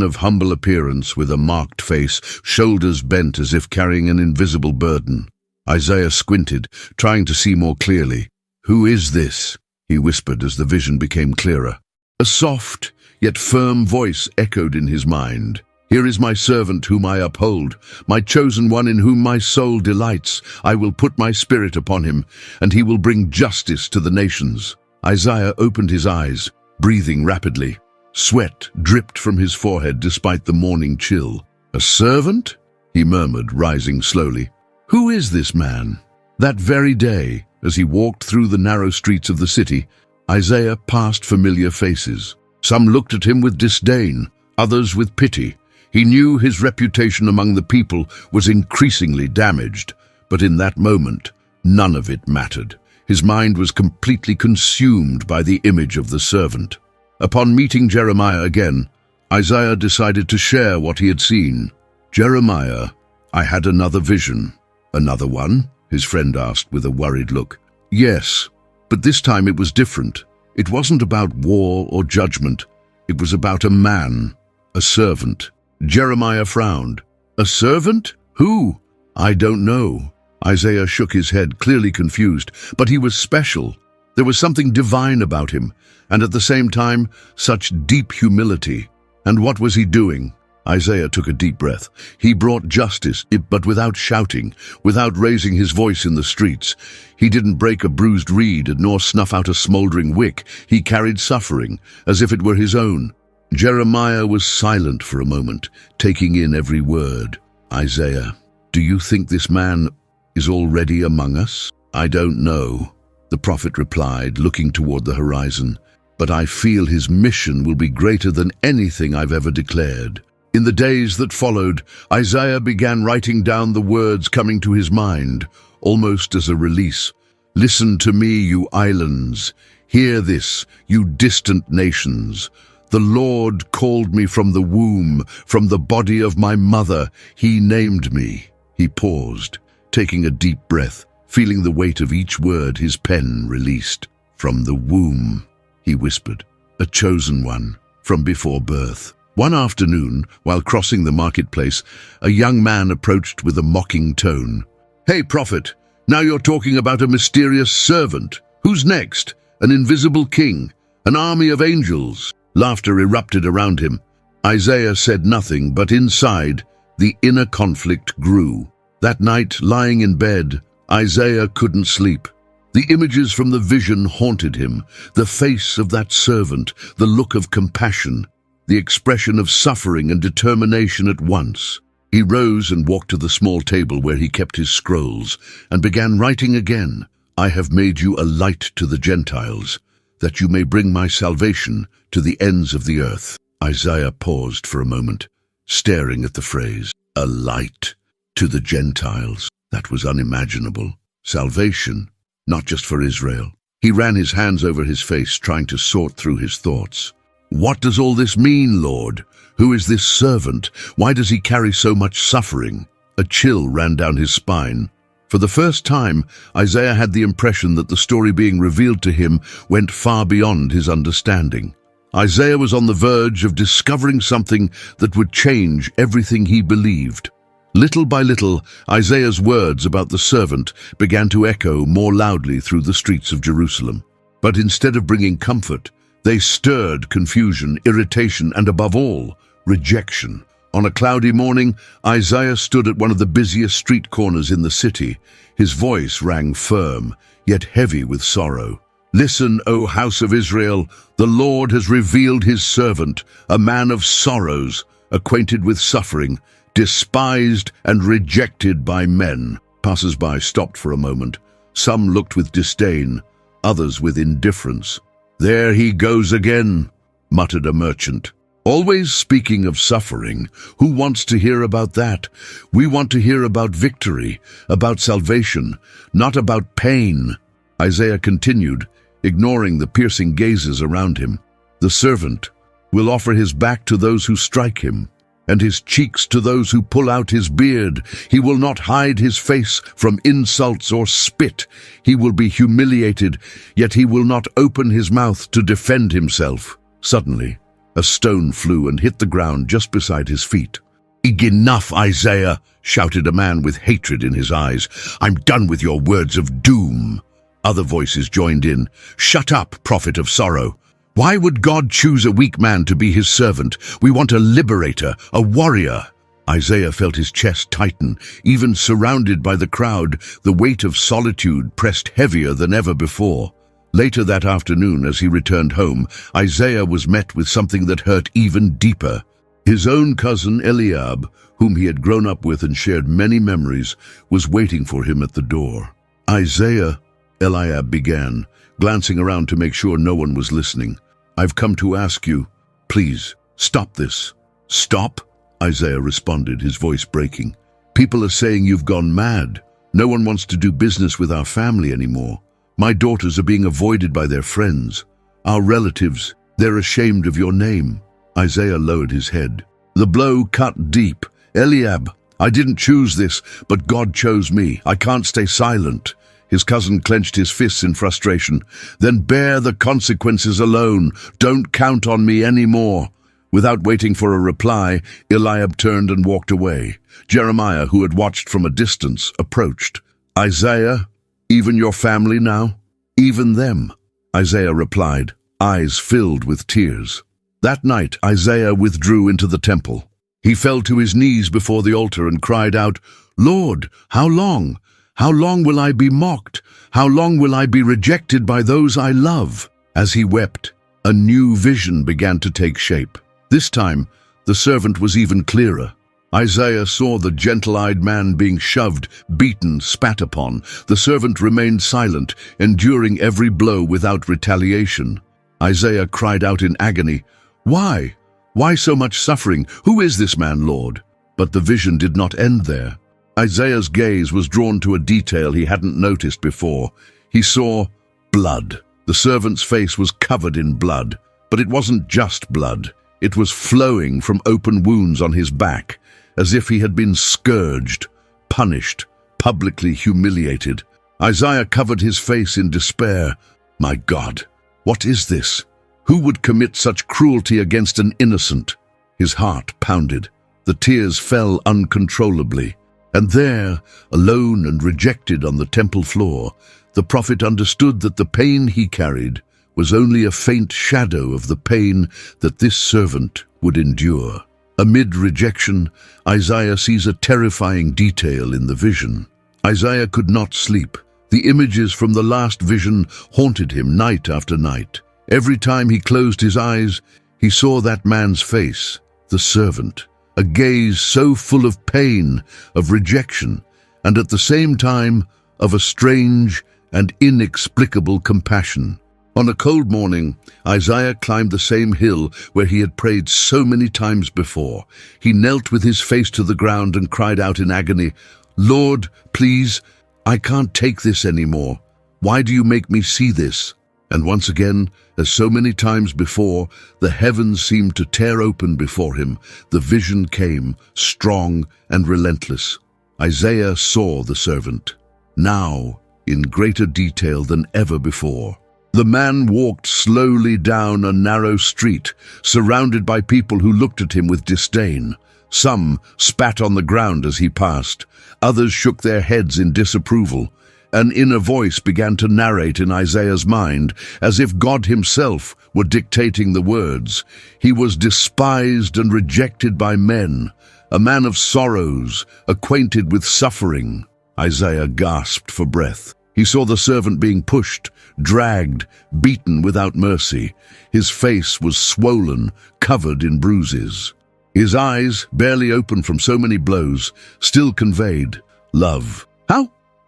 of humble appearance with a marked face, shoulders bent as if carrying an invisible burden. Isaiah squinted, trying to see more clearly. "Who is this?" he whispered as the vision became clearer. A soft, yet firm voice echoed in his mind. "Here is my servant whom I uphold, my chosen one in whom my soul delights. I will put my spirit upon him, and he will bring justice to the nations." Isaiah opened his eyes, breathing rapidly. Sweat dripped from his forehead despite the morning chill. "A servant?" he murmured, rising slowly. "Who is this man?" That very day, as he walked through the narrow streets of the city, Isaiah passed familiar faces. Some looked at him with disdain, others with pity. He knew his reputation among the people was increasingly damaged, but in that moment, none of it mattered. His mind was completely consumed by the image of the servant. Upon meeting Jeremiah again, Isaiah decided to share what he had seen. "Jeremiah, I had another vision." "Another one?" his friend asked with a worried look. "Yes, but this time it was different. It wasn't about war or judgment. It was about a man, a servant." Jeremiah frowned. "A servant? Who?" "I don't know." Isaiah shook his head, clearly confused, but he was special. There was something divine about him, and at the same time, such deep humility. And what was he doing? Isaiah took a deep breath. He brought justice, but without shouting, without raising his voice in the streets. He didn't break a bruised reed nor snuff out a smoldering wick. He carried suffering, as if it were his own. Jeremiah was silent for a moment, taking in every word. "Isaiah, do you think this man is already among us?" "I don't know," the prophet replied, looking toward the horizon. "But I feel his mission will be greater than anything I've ever declared." In the days that followed, Isaiah began writing down the words coming to his mind, almost as a release. "Listen to me, you islands. Hear this, you distant nations. The Lord called me from the womb, from the body of my mother. He named me." He paused, taking a deep breath, feeling the weight of each word his pen released. "From the womb," he whispered, "a chosen one, from before birth." One afternoon, while crossing the marketplace, a young man approached with a mocking tone. "Hey, prophet, now you're talking about a mysterious servant. Who's next? An invisible king? An army of angels?" Laughter erupted around him. Isaiah said nothing, but inside, the inner conflict grew. That night, lying in bed, Isaiah couldn't sleep. The images from the vision haunted him, the face of that servant, the look of compassion, the expression of suffering and determination at once. He rose and walked to the small table where he kept his scrolls and began writing again. "I have made you a light to the Gentiles, that you may bring my salvation to the ends of the earth." Isaiah paused for a moment, staring at the phrase, "a light to the Gentiles." That was unimaginable. Salvation, not just for Israel. He ran his hands over his face, trying to sort through his thoughts. "What does all this mean, Lord? Who is this servant? Why does he carry so much suffering?" A chill ran down his spine. For the first time, Isaiah had the impression that the story being revealed to him went far beyond his understanding. Isaiah was on the verge of discovering something that would change everything he believed. Little by little, Isaiah's words about the servant began to echo more loudly through the streets of Jerusalem. But instead of bringing comfort, they stirred confusion, irritation, and above all, rejection. On a cloudy morning, Isaiah stood at one of the busiest street corners in the city. His voice rang firm, yet heavy with sorrow. "Listen, O house of Israel, the Lord has revealed his servant, a man of sorrows, acquainted with suffering, despised and rejected by men." Passers-by stopped for a moment. Some looked with disdain, others with indifference. "There he goes again," muttered a merchant. "Always speaking of suffering. Who wants to hear about that? We want to hear about victory, about salvation, not about pain." Isaiah continued, ignoring the piercing gazes around him. "The servant will offer his back to those who strike him, and his cheeks to those who pull out his beard. He will not hide his face from insults or spit. He will be humiliated, yet he will not open his mouth to defend himself." Suddenly, a stone flew and hit the ground just beside his feet. "Enough, Isaiah," shouted a man with hatred in his eyes. "I'm done with your words of doom." Other voices joined in. "Shut up, prophet of sorrow. Why would God choose a weak man to be his servant? We want a liberator, a warrior." Isaiah felt his chest tighten. Even surrounded by the crowd, the weight of solitude pressed heavier than ever before. Later that afternoon, as he returned home, Isaiah was met with something that hurt even deeper. His own cousin Eliab, whom he had grown up with and shared many memories, was waiting for him at the door. "Isaiah," Eliab began, glancing around to make sure no one was listening, "I've come to ask you, please, stop this." "Stop?" Isaiah responded, his voice breaking. "People are saying you've gone mad. No one wants to do business with our family anymore. My daughters are being avoided by their friends. Our relatives, they're ashamed of your name." Isaiah lowered his head. The blow cut deep. "Eliab, I didn't choose this, but God chose me. I can't stay silent." His cousin clenched his fists in frustration. "Then bear the consequences alone. Don't count on me anymore." Without waiting for a reply, Eliab turned and walked away. Jeremiah, who had watched from a distance, approached. "Isaiah, even your family now?" "Even them," Isaiah replied, eyes filled with tears. That night, Isaiah withdrew into the temple. He fell to his knees before the altar and cried out, "Lord, how long? How long will I be mocked? How long will I be rejected by those I love?" As he wept, a new vision began to take shape. This time, the servant was even clearer. Isaiah saw the gentle-eyed man being shoved, beaten, spat upon. The servant remained silent, enduring every blow without retaliation. Isaiah cried out in agony, "Why? Why so much suffering? Who is this man, Lord?" But the vision did not end there. Isaiah's gaze was drawn to a detail he hadn't noticed before. He saw blood. The servant's face was covered in blood, but it wasn't just blood. It was flowing from open wounds on his back, as if he had been scourged, punished, publicly humiliated. Isaiah covered his face in despair. My God, what is this? Who would commit such cruelty against an innocent? His heart pounded. The tears fell uncontrollably. And there, alone and rejected on the temple floor, the prophet understood that the pain he carried was only a faint shadow of the pain that this servant would endure. Amid rejection, Isaiah sees a terrifying detail in the vision. Isaiah could not sleep. The images from the last vision haunted him night after night. Every time he closed his eyes, he saw that man's face, the servant, a gaze so full of pain, of rejection, and at the same time of a strange and inexplicable compassion. On a cold morning, Isaiah climbed the same hill where he had prayed so many times before. He knelt with his face to the ground and cried out in agony, "Lord, please, I can't take this anymore. Why do you make me see this?" And once again, as so many times before, the heavens seemed to tear open before him. The vision came, strong and relentless. Isaiah saw the servant, now in greater detail than ever before. The man walked slowly down a narrow street, surrounded by people who looked at him with disdain. Some spat on the ground as he passed. Others shook their heads in disapproval. An inner voice began to narrate in Isaiah's mind, as if God himself were dictating the words. He was despised and rejected by men, a man of sorrows, acquainted with suffering. Isaiah gasped for breath. He saw the servant being pushed, dragged, beaten without mercy. His face was swollen, covered in bruises. His eyes, barely open from so many blows, still conveyed love.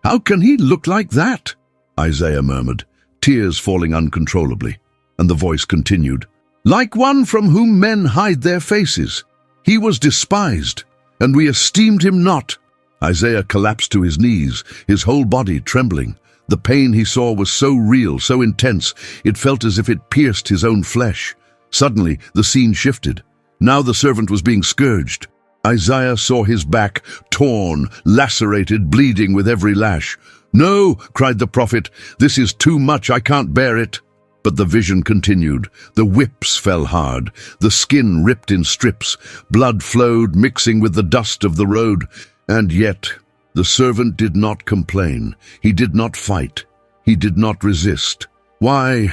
How can he look like that?" Isaiah murmured, tears falling uncontrollably. And the voice continued, "Like one from whom men hide their faces. He was despised, and we esteemed him not." Isaiah collapsed to his knees, his whole body trembling. The pain he saw was so real, so intense, it felt as if it pierced his own flesh. Suddenly, the scene shifted. Now the servant was being scourged. Isaiah saw his back, torn, lacerated, bleeding with every lash. "No," cried the prophet, "this is too much, I can't bear it." But the vision continued. The whips fell hard, the skin ripped in strips, blood flowed, mixing with the dust of the road. And yet, the servant did not complain. He did not fight. He did not resist. Why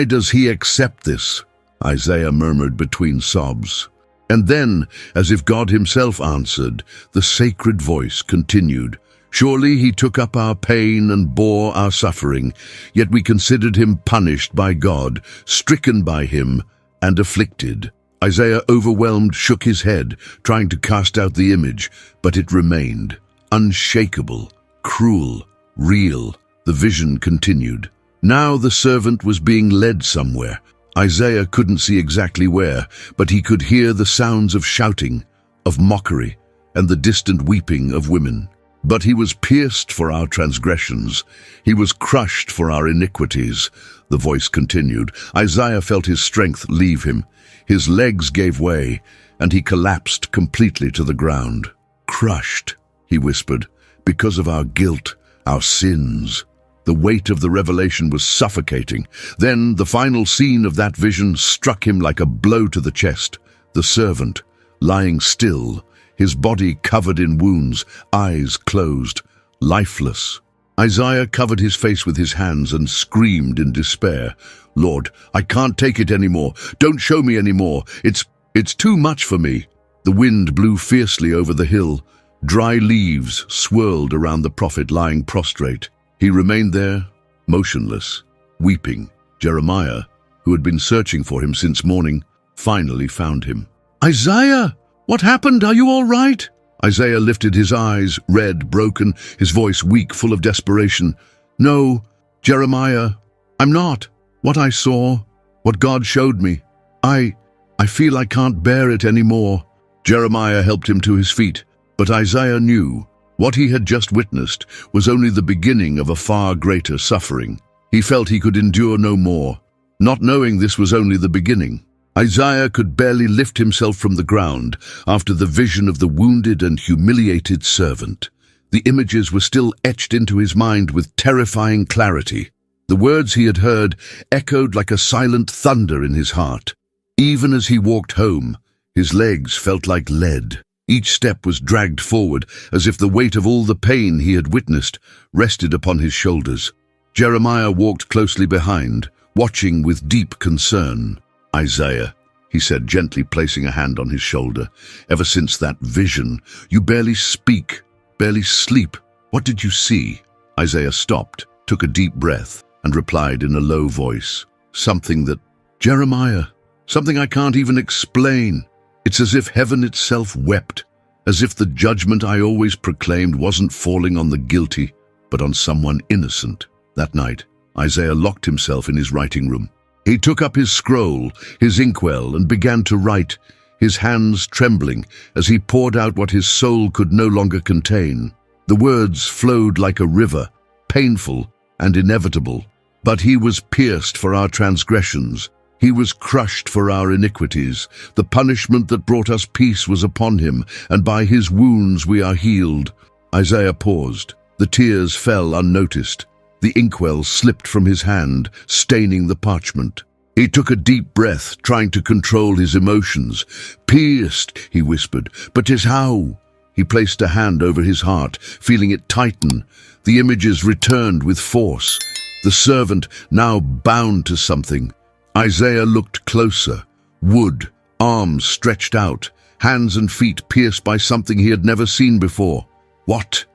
does he accept this?" Isaiah murmured between sobs. And then, as if God himself answered, the sacred voice continued, "Surely he took up our pain and bore our suffering, yet we considered him punished by God, stricken by him, and afflicted." Isaiah, overwhelmed, shook his head, trying to cast out the image, but it remained, unshakable, cruel, real. The vision continued. Now the servant was being led somewhere. Isaiah couldn't see exactly where, but he could hear the sounds of shouting, of mockery, and the distant weeping of women. But he was pierced for our transgressions. He was crushed for our iniquities. The voice continued. Isaiah felt his strength leave him. His legs gave way, and he collapsed completely to the ground. "Crushed," he whispered, "because of our guilt, our sins." The weight of the revelation was suffocating. Then the final scene of that vision struck him like a blow to the chest. The servant, lying still, his body covered in wounds, eyes closed, lifeless. Isaiah covered his face with his hands and screamed in despair, "Lord, I can't take it anymore. Don't show me anymore. It's too much for me." The wind blew fiercely over the hill. Dry leaves swirled around the prophet lying prostrate. He remained there, motionless, weeping. Jeremiah, who had been searching for him since morning, finally found him. "Isaiah, what happened? Are you all right?" Isaiah lifted his eyes, red, broken, his voice weak, full of desperation. "No, Jeremiah, I'm not. What I saw, what God showed me, I feel I can't bear it anymore." Jeremiah helped him to his feet, but Isaiah knew what he had just witnessed was only the beginning of a far greater suffering. He felt he could endure no more, not knowing this was only the beginning. Isaiah could barely lift himself from the ground after the vision of the wounded and humiliated servant. The images were still etched into his mind with terrifying clarity. The words he had heard echoed like a silent thunder in his heart. Even as he walked home, his legs felt like lead. Each step was dragged forward, as if the weight of all the pain he had witnessed rested upon his shoulders. Jeremiah walked closely behind, watching with deep concern. "Isaiah," he said, gently placing a hand on his shoulder, "ever since that vision, you barely speak, barely sleep. What did you see?" Isaiah stopped, took a deep breath, and replied in a low voice, "Jeremiah, something I can't even explain. It's as if heaven itself wept, as if the judgment I always proclaimed wasn't falling on the guilty, but on someone innocent." That night, Isaiah locked himself in his writing room. He took up his scroll, his inkwell, and began to write, his hands trembling as he poured out what his soul could no longer contain. The words flowed like a river, painful and inevitable. "But he was pierced for our transgressions. He was crushed for our iniquities. The punishment that brought us peace was upon him, and by his wounds we are healed." Isaiah paused. The tears fell unnoticed. The inkwell slipped from his hand, staining the parchment. He took a deep breath, trying to control his emotions. "Pierced," he whispered, "but 'tis how?" He placed a hand over his heart, feeling it tighten. The images returned with force. The servant now bound to something. Isaiah looked closer. Wood, arms stretched out, hands and feet pierced by something he had never seen before. What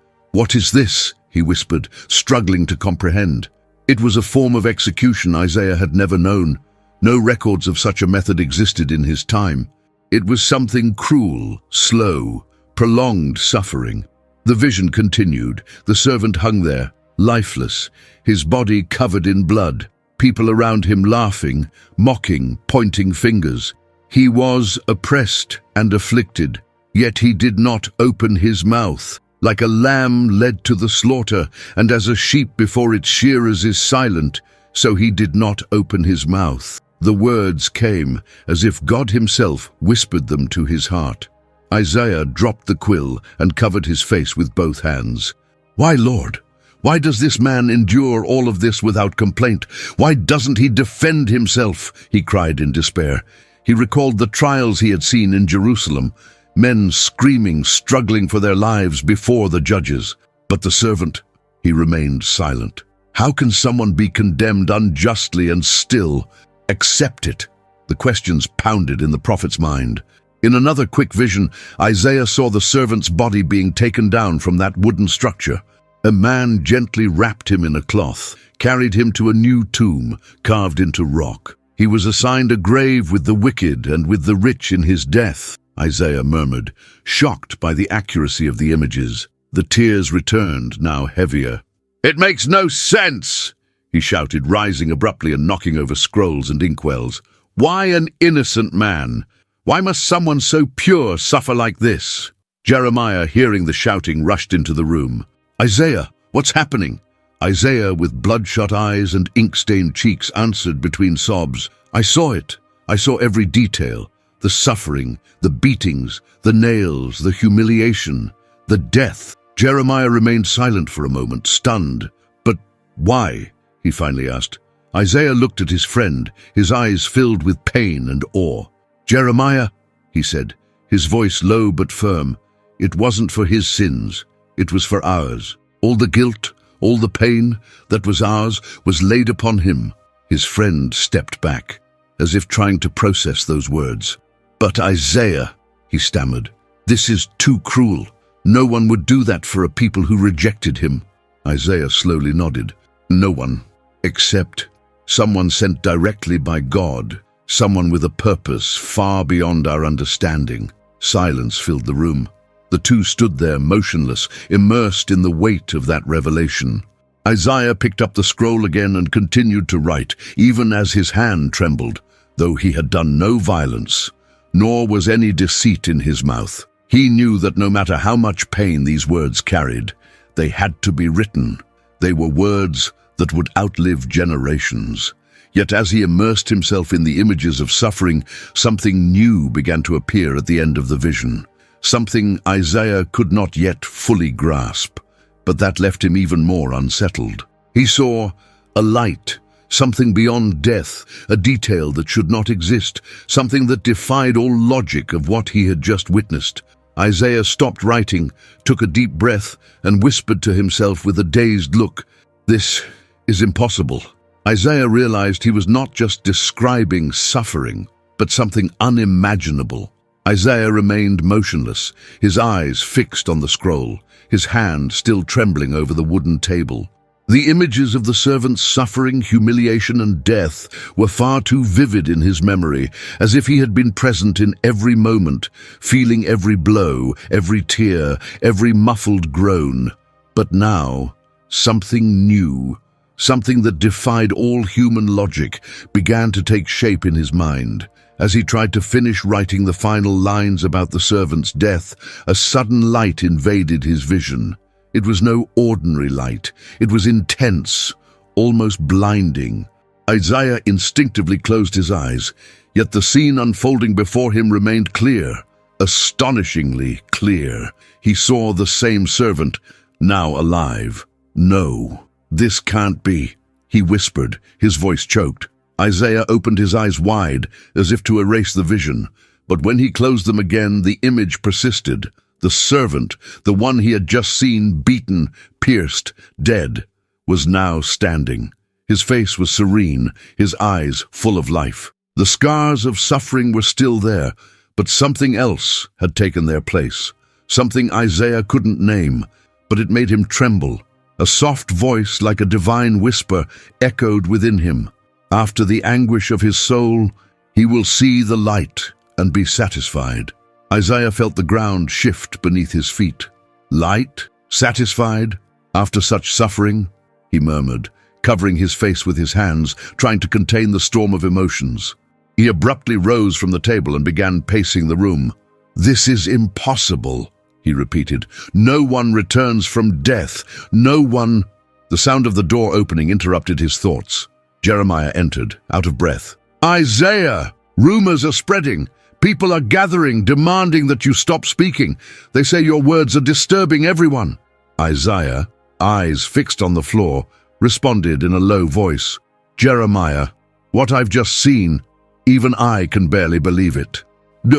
is this?" he whispered, struggling to comprehend. It was a form of execution Isaiah had never known. No records of such a method existed in his time. It was something cruel, slow, prolonged suffering. The vision continued. The servant hung there, lifeless, his body covered in blood, people around him laughing, mocking, pointing fingers. He was oppressed and afflicted, yet he did not open his mouth. Like a lamb led to the slaughter, and as a sheep before its shearers is silent, so he did not open his mouth. The words came as if God himself whispered them to his heart. Isaiah dropped the quill and covered his face with both hands. "Why, Lord? Why does this man endure all of this without complaint? Why doesn't he defend himself?" he cried in despair. He recalled the trials he had seen in Jerusalem, men screaming, struggling for their lives before the judges. But the servant, he remained silent. How can someone be condemned unjustly and still accept it? The questions pounded in the prophet's mind. In another quick vision, Isaiah saw the servant's body being taken down from that wooden structure. A man gently wrapped him in a cloth, carried him to a new tomb carved into rock. He was assigned a grave with the wicked and with the rich in his death. Isaiah murmured, shocked by the accuracy of the images. The tears returned, now heavier. "It makes no sense!" he shouted, rising abruptly and knocking over scrolls and inkwells. "Why an innocent man? Why must someone so pure suffer like this?" Jeremiah, hearing the shouting, rushed into the room. "Isaiah, what's happening?" Isaiah, with bloodshot eyes and ink-stained cheeks, answered between sobs, "I saw it. I saw every detail. The suffering, the beatings, the nails, the humiliation, the death." Jeremiah remained silent for a moment, stunned. "But why?" he finally asked. Isaiah looked at his friend, his eyes filled with pain and awe. "Jeremiah," he said, his voice low but firm, "it wasn't for his sins, it was for ours. All the guilt, all the pain that was ours was laid upon him." His friend stepped back, as if trying to process those words. "But Isaiah," he stammered, "this is too cruel. No one would do that for a people who rejected him." Isaiah slowly nodded. "No one, except someone sent directly by God, someone with a purpose far beyond our understanding." Silence filled the room. The two stood there motionless, immersed in the weight of that revelation. Isaiah picked up the scroll again and continued to write, even as his hand trembled, though he had done no violence, nor was any deceit in his mouth. He knew that no matter how much pain these words carried, they had to be written. They were words that would outlive generations. Yet as he immersed himself in the images of suffering, something new began to appear at the end of the vision. Something Isaiah could not yet fully grasp, but that left him even more unsettled. He saw a light, something beyond death, a detail that should not exist, something that defied all logic of what he had just witnessed. Isaiah stopped writing, took a deep breath, and whispered to himself with a dazed look, "This is impossible." Isaiah realized he was not just describing suffering, but something unimaginable. Isaiah remained motionless, his eyes fixed on the scroll, his hand still trembling over the wooden table. The images of the servant's suffering, humiliation, and death were far too vivid in his memory, as if he had been present in every moment, feeling every blow, every tear, every muffled groan. But now, something new, something that defied all human logic, began to take shape in his mind. As he tried to finish writing the final lines about the servant's death, a sudden light invaded his vision. It was no ordinary light. It was intense, almost blinding. Isaiah instinctively closed his eyes, yet the scene unfolding before him remained clear, astonishingly clear. He saw the same servant, now alive. "No, this can't be," he whispered, his voice choked. Isaiah opened his eyes wide, as if to erase the vision, but when he closed them again, the image persisted. The servant, the one he had just seen beaten, pierced, dead, was now standing. His face was serene, his eyes full of life. The scars of suffering were still there, but something else had taken their place. Something Isaiah couldn't name, but it made him tremble. A soft voice, like a divine whisper, echoed within him. After the anguish of his soul, he will see the light and be satisfied. Isaiah felt the ground shift beneath his feet. Light? Satisfied? After such suffering? He murmured, covering his face with his hands, trying to contain the storm of emotions. He abruptly rose from the table and began pacing the room. "This is impossible," he repeated. "No one returns from death. No one—" The sound of the door opening interrupted his thoughts. Jeremiah entered, out of breath. "Isaiah! Rumors are spreading. People are gathering, demanding that you stop speaking. They say your words are disturbing everyone." Isaiah, eyes fixed on the floor, responded in a low voice. "Jeremiah, what I've just seen, even I can barely believe it."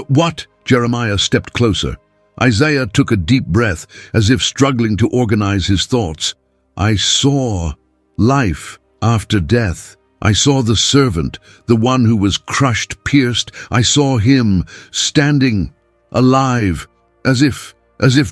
"What?" Jeremiah stepped closer. Isaiah took a deep breath, as if struggling to organize his thoughts. "I saw life after death. I saw the servant, the one who was crushed, pierced. I saw him standing alive, as if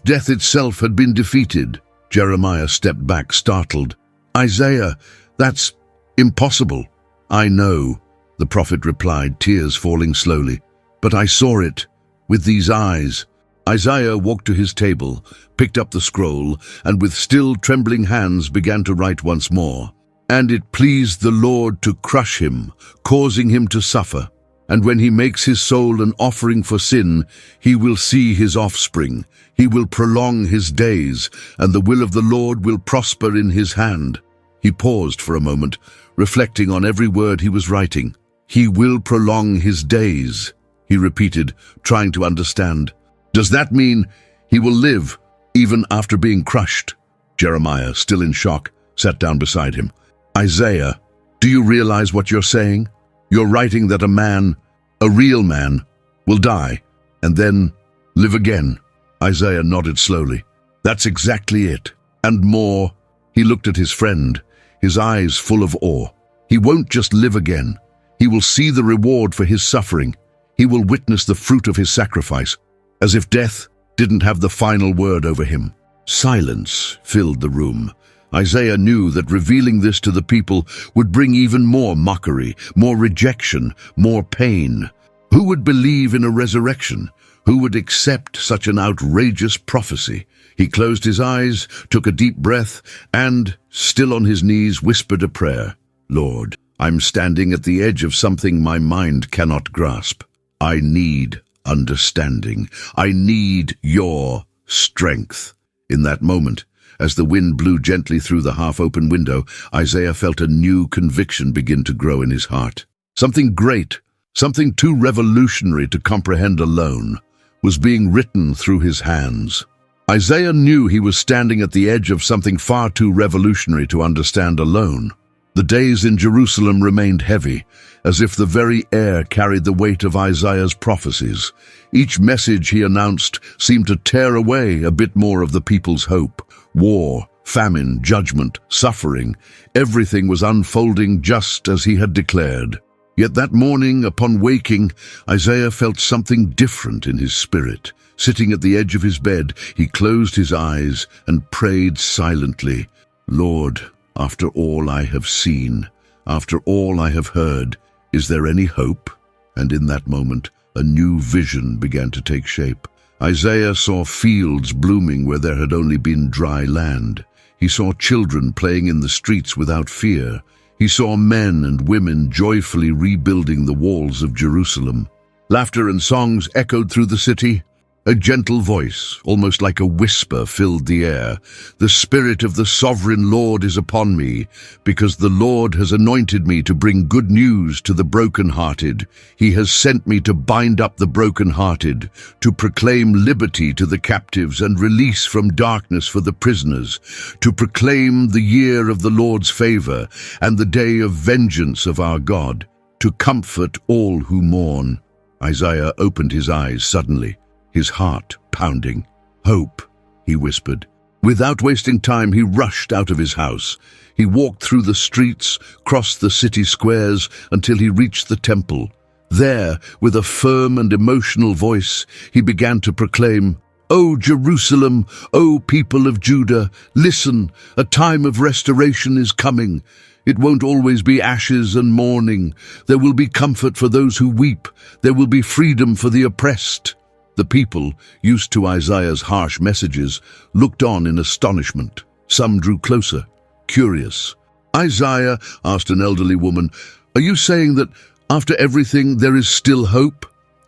death itself had been defeated." Jeremiah stepped back, startled. "Isaiah, that's impossible." "I know," the prophet replied, tears falling slowly. "But I saw it with these eyes." Isaiah walked to his table, picked up the scroll, and with still trembling hands began to write once more. "And it pleased the Lord to crush him, causing him to suffer. And when he makes his soul an offering for sin, he will see his offspring. He will prolong his days, and the will of the Lord will prosper in his hand." He paused for a moment, reflecting on every word he was writing. "He will prolong his days," he repeated, trying to understand. "Does that mean he will live even after being crushed?" Jeremiah, still in shock, sat down beside him. "Isaiah, do you realize what you're saying? You're writing that a man, a real man, will die and then live again." Isaiah nodded slowly. "That's exactly it. And more." He looked at his friend, his eyes full of awe. "He won't just live again. He will see the reward for his suffering. He will witness the fruit of his sacrifice, as if death didn't have the final word over him." Silence filled the room. Isaiah knew that revealing this to the people would bring even more mockery, more rejection, more pain. Who would believe in a resurrection? Who would accept such an outrageous prophecy? He closed his eyes, took a deep breath, and, still on his knees, whispered a prayer. "Lord, I'm standing at the edge of something my mind cannot grasp. I need understanding. I need your strength." In that moment, As the wind blew gently through the half-open window, Isaiah felt a new conviction begin to grow in his heart. Something great, something too revolutionary to comprehend alone, was being written through his hands. Isaiah knew he was standing at the edge of something far too revolutionary to understand alone. The days in Jerusalem remained heavy, as if the very air carried the weight of Isaiah's prophecies. Each message he announced seemed to tear away a bit more of the people's hope. War, famine, judgment, suffering, everything was unfolding just as he had declared. Yet that morning, upon waking, Isaiah felt something different in his spirit. Sitting at the edge of his bed, he closed his eyes and prayed silently, "Lord, after all I have seen, after all I have heard, is there any hope?" And in that moment, a new vision began to take shape. Isaiah saw fields blooming where there had only been dry land. He saw children playing in the streets without fear. He saw men and women joyfully rebuilding the walls of Jerusalem. Laughter and songs echoed through the city. A gentle voice, almost like a whisper, filled the air. "The Spirit of the Sovereign Lord is upon me, because the Lord has anointed me to bring good news to the brokenhearted. He has sent me to bind up the brokenhearted, to proclaim liberty to the captives and release from darkness for the prisoners, to proclaim the year of the Lord's favor and the day of vengeance of our God, to comfort all who mourn." Isaiah opened his eyes suddenly, his heart pounding. "Hope," he whispered. Without wasting time, he rushed out of his house. He walked through the streets, crossed the city squares, until he reached the temple. There, with a firm and emotional voice, he began to proclaim, "O Jerusalem, O people of Judah, listen, a time of restoration is coming. It won't always be ashes and mourning. There will be comfort for those who weep. There will be freedom for the oppressed." The people, used to Isaiah's harsh messages, looked on in astonishment. Some drew closer, curious. "Isaiah," asked an elderly woman, "are you saying that after everything there is still hope?"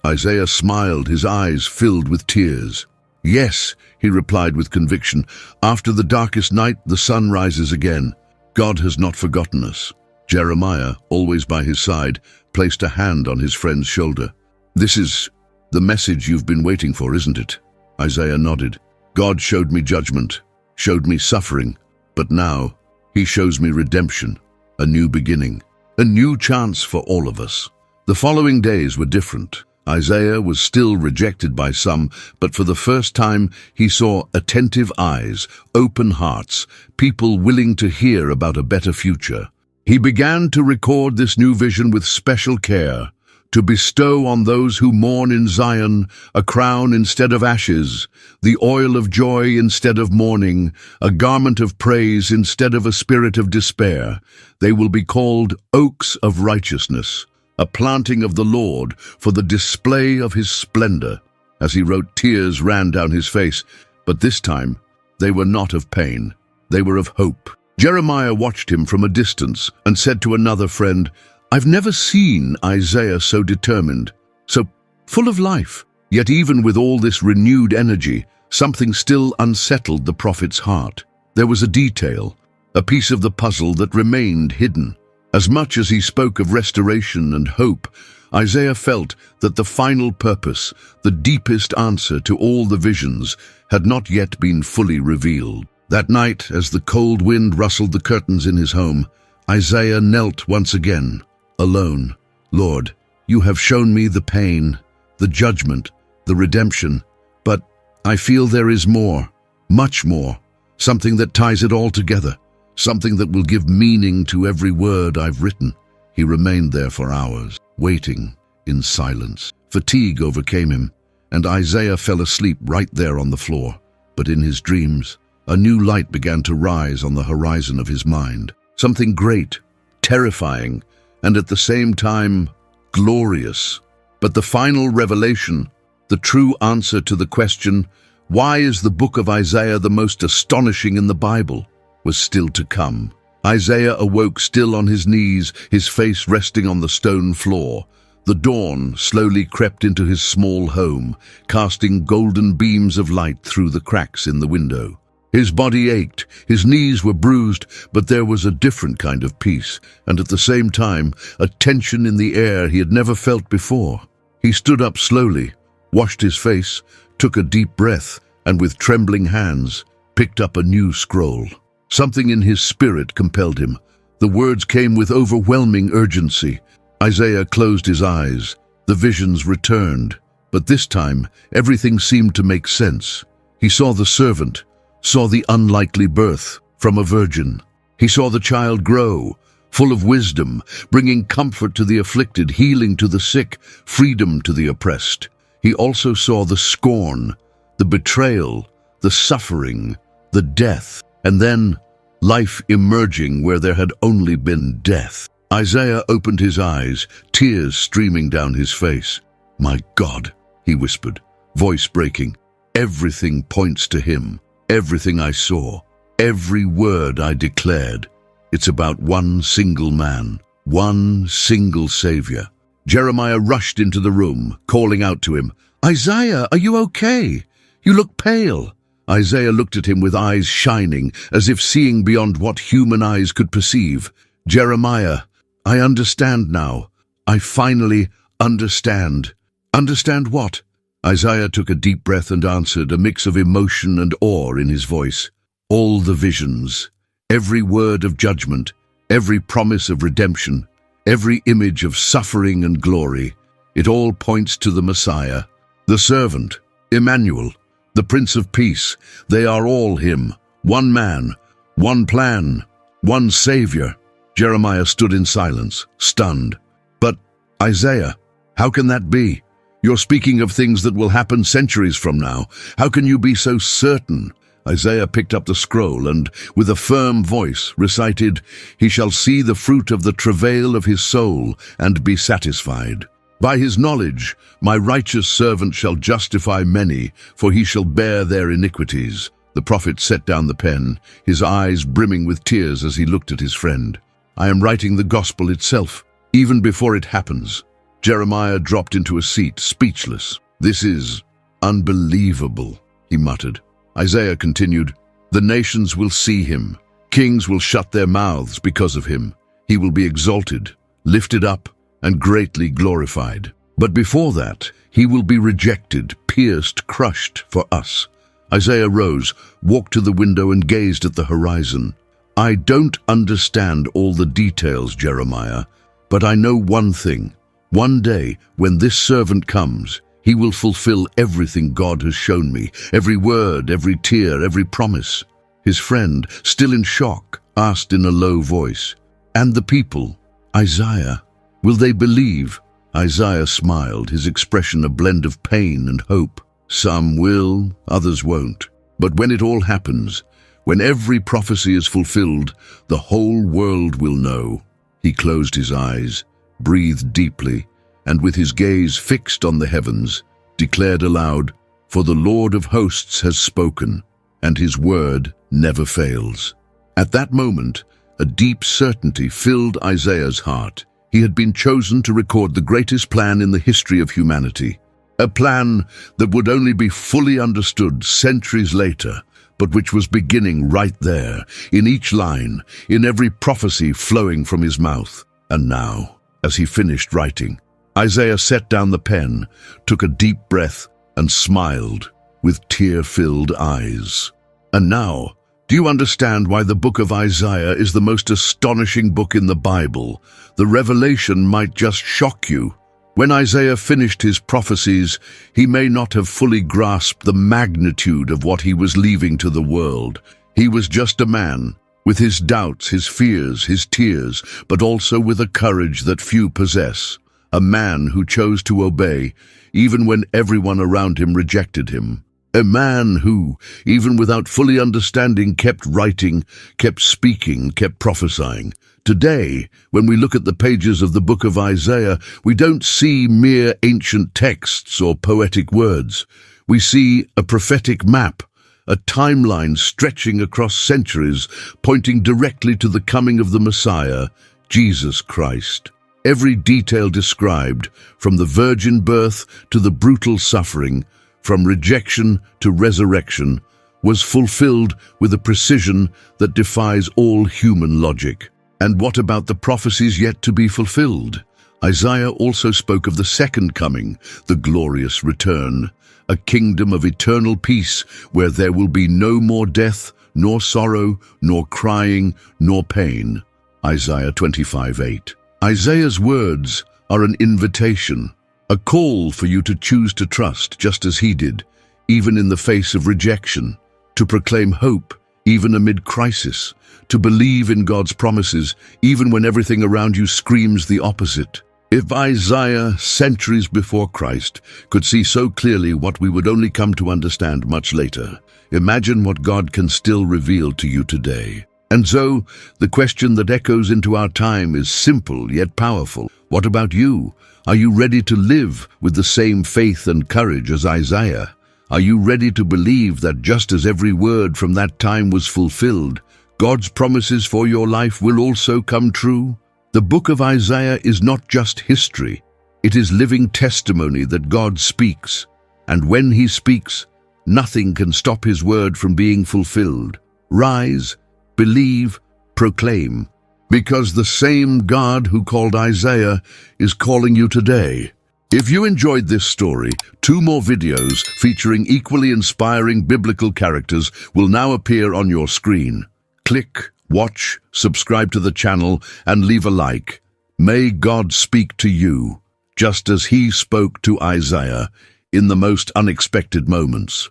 Isaiah smiled, his eyes filled with tears. "Yes," he replied with conviction, "after the darkest night the sun rises again. God has not forgotten us." Jeremiah, always by his side, placed a hand on his friend's shoulder. "This is the message you've been waiting for, isn't it?" Isaiah nodded. "God showed me judgment, showed me suffering, but now he shows me redemption, a new beginning, a new chance for all of us." The following days were different. Isaiah was still rejected by some, but for the first time he saw attentive eyes, open hearts, people willing to hear about a better future. He began to record this new vision with special care, to bestow on those who mourn in Zion a crown instead of ashes, the oil of joy instead of mourning, a garment of praise instead of a spirit of despair. They will be called oaks of righteousness, a planting of the Lord for the display of his splendor. As he wrote, tears ran down his face, but this time they were not of pain, they were of hope. Jeremiah watched him from a distance and said to another friend, "I've never seen Isaiah so determined, so full of life." Yet even with all this renewed energy, something still unsettled the prophet's heart. There was a detail, a piece of the puzzle that remained hidden. As much as he spoke of restoration and hope, Isaiah felt that the final purpose, the deepest answer to all the visions, had not yet been fully revealed. That night, as the cold wind rustled the curtains in his home, Isaiah knelt once again, alone. "Lord, you have shown me the pain, the judgment, the redemption, but I feel there is more, much more, something that ties it all together, something that will give meaning to every word I've written." He remained there for hours, waiting in silence. Fatigue overcame him, and Isaiah fell asleep right there on the floor. But in his dreams, a new light began to rise on the horizon of his mind. Something great, terrifying, and at the same time, glorious. But the final revelation, the true answer to the question, why is the book of Isaiah the most astonishing in the Bible, was still to come. Isaiah awoke still on his knees, his face resting on the stone floor. The dawn slowly crept into his small home, casting golden beams of light through the cracks in the window. His body ached, his knees were bruised, but there was a different kind of peace, and at the same time, a tension in the air he had never felt before. He stood up slowly, washed his face, took a deep breath, and with trembling hands, picked up a new scroll. Something in his spirit compelled him. The words came with overwhelming urgency. Isaiah closed his eyes. The visions returned, but this time, everything seemed to make sense. He saw the servant, saw the unlikely birth from a virgin. He saw the child grow, full of wisdom, bringing comfort to the afflicted, healing to the sick, freedom to the oppressed. He also saw the scorn, the betrayal, the suffering, the death, and then life emerging where there had only been death. Isaiah opened his eyes, tears streaming down his face. "My God," he whispered, voice breaking, "everything points to him. Everything I saw, every word I declared. It's about one single man, one single Savior." Jeremiah rushed into the room, calling out to him, "Isaiah, are you okay? You look pale." Isaiah looked at him with eyes shining, as if seeing beyond what human eyes could perceive. "Jeremiah, I understand now. I finally understand." "Understand what?" Isaiah took a deep breath and answered, a mix of emotion and awe in his voice. "All the visions, every word of judgment, every promise of redemption, every image of suffering and glory, it all points to the Messiah, the servant, Emmanuel, the Prince of Peace. They are all him, one man, one plan, one Savior." Jeremiah stood in silence, stunned. "But, Isaiah, how can that be? You're speaking of things that will happen centuries from now. How can you be so certain?" Isaiah picked up the scroll and, with a firm voice, recited, "He shall see the fruit of the travail of his soul and be satisfied. By his knowledge, my righteous servant shall justify many, for he shall bear their iniquities." The prophet set down the pen, his eyes brimming with tears as he looked at his friend. "I am writing the gospel itself, even before it happens." Jeremiah dropped into a seat, speechless. "This is unbelievable," he muttered. Isaiah continued, "The nations will see him. Kings will shut their mouths because of him. He will be exalted, lifted up, and greatly glorified. But before that, he will be rejected, pierced, crushed for us." Isaiah rose, walked to the window, and gazed at the horizon. "I don't understand all the details, Jeremiah, but I know one thing. One day, when this servant comes, he will fulfill everything God has shown me, every word, every tear, every promise." His friend, still in shock, asked in a low voice, "And the people, Isaiah, will they believe?" Isaiah smiled, his expression a blend of pain and hope. "Some will, others won't. But when it all happens, when every prophecy is fulfilled, the whole world will know." He closed his eyes, breathed deeply, and with his gaze fixed on the heavens, declared aloud, "For the Lord of hosts has spoken, and his word never fails." At that moment, a deep certainty filled Isaiah's heart. He had been chosen to record the greatest plan in the history of humanity, a plan that would only be fully understood centuries later, but which was beginning right there, in each line, in every prophecy flowing from his mouth. And now, as he finished writing, Isaiah set down the pen, took a deep breath, and smiled with tear-filled eyes. "And now, do you understand why the book of Isaiah is the most astonishing book in the Bible? The revelation might just shock you. When Isaiah finished his prophecies, he may not have fully grasped the magnitude of what he was leaving to the world. He was just a man, with his doubts, his fears, his tears, but also with a courage that few possess. A man who chose to obey, even when everyone around him rejected him. A man who, even without fully understanding, kept writing, kept speaking, kept prophesying. Today, when we look at the pages of the book of Isaiah, we don't see mere ancient texts or poetic words. We see a prophetic map, a timeline stretching across centuries, pointing directly to the coming of the Messiah, Jesus Christ. Every detail described, from the virgin birth to the brutal suffering, from rejection to resurrection, was fulfilled with a precision that defies all human logic. And what about the prophecies yet to be fulfilled? Isaiah also spoke of the second coming, the glorious return, a kingdom of eternal peace where there will be no more death, nor sorrow, nor crying, nor pain. Isaiah 25:8. Isaiah's words are an invitation, a call for you to choose to trust just as he did, even in the face of rejection, to proclaim hope even amid crisis, to believe in God's promises even when everything around you screams the opposite. If Isaiah, centuries before Christ, could see so clearly what we would only come to understand much later, imagine what God can still reveal to you today. And so, the question that echoes into our time is simple yet powerful. What about you? Are you ready to live with the same faith and courage as Isaiah? Are you ready to believe that just as every word from that time was fulfilled, God's promises for your life will also come true? The book of Isaiah is not just history. It is living testimony that God speaks, and when he speaks, nothing can stop his word from being fulfilled. Rise, believe, proclaim, because the same God who called Isaiah is calling you today. If you enjoyed this story, 2 more videos featuring equally inspiring biblical characters will now appear on your screen. Click, watch, subscribe to the channel, and leave a like. May God speak to you, just as he spoke to Isaiah in the most unexpected moments.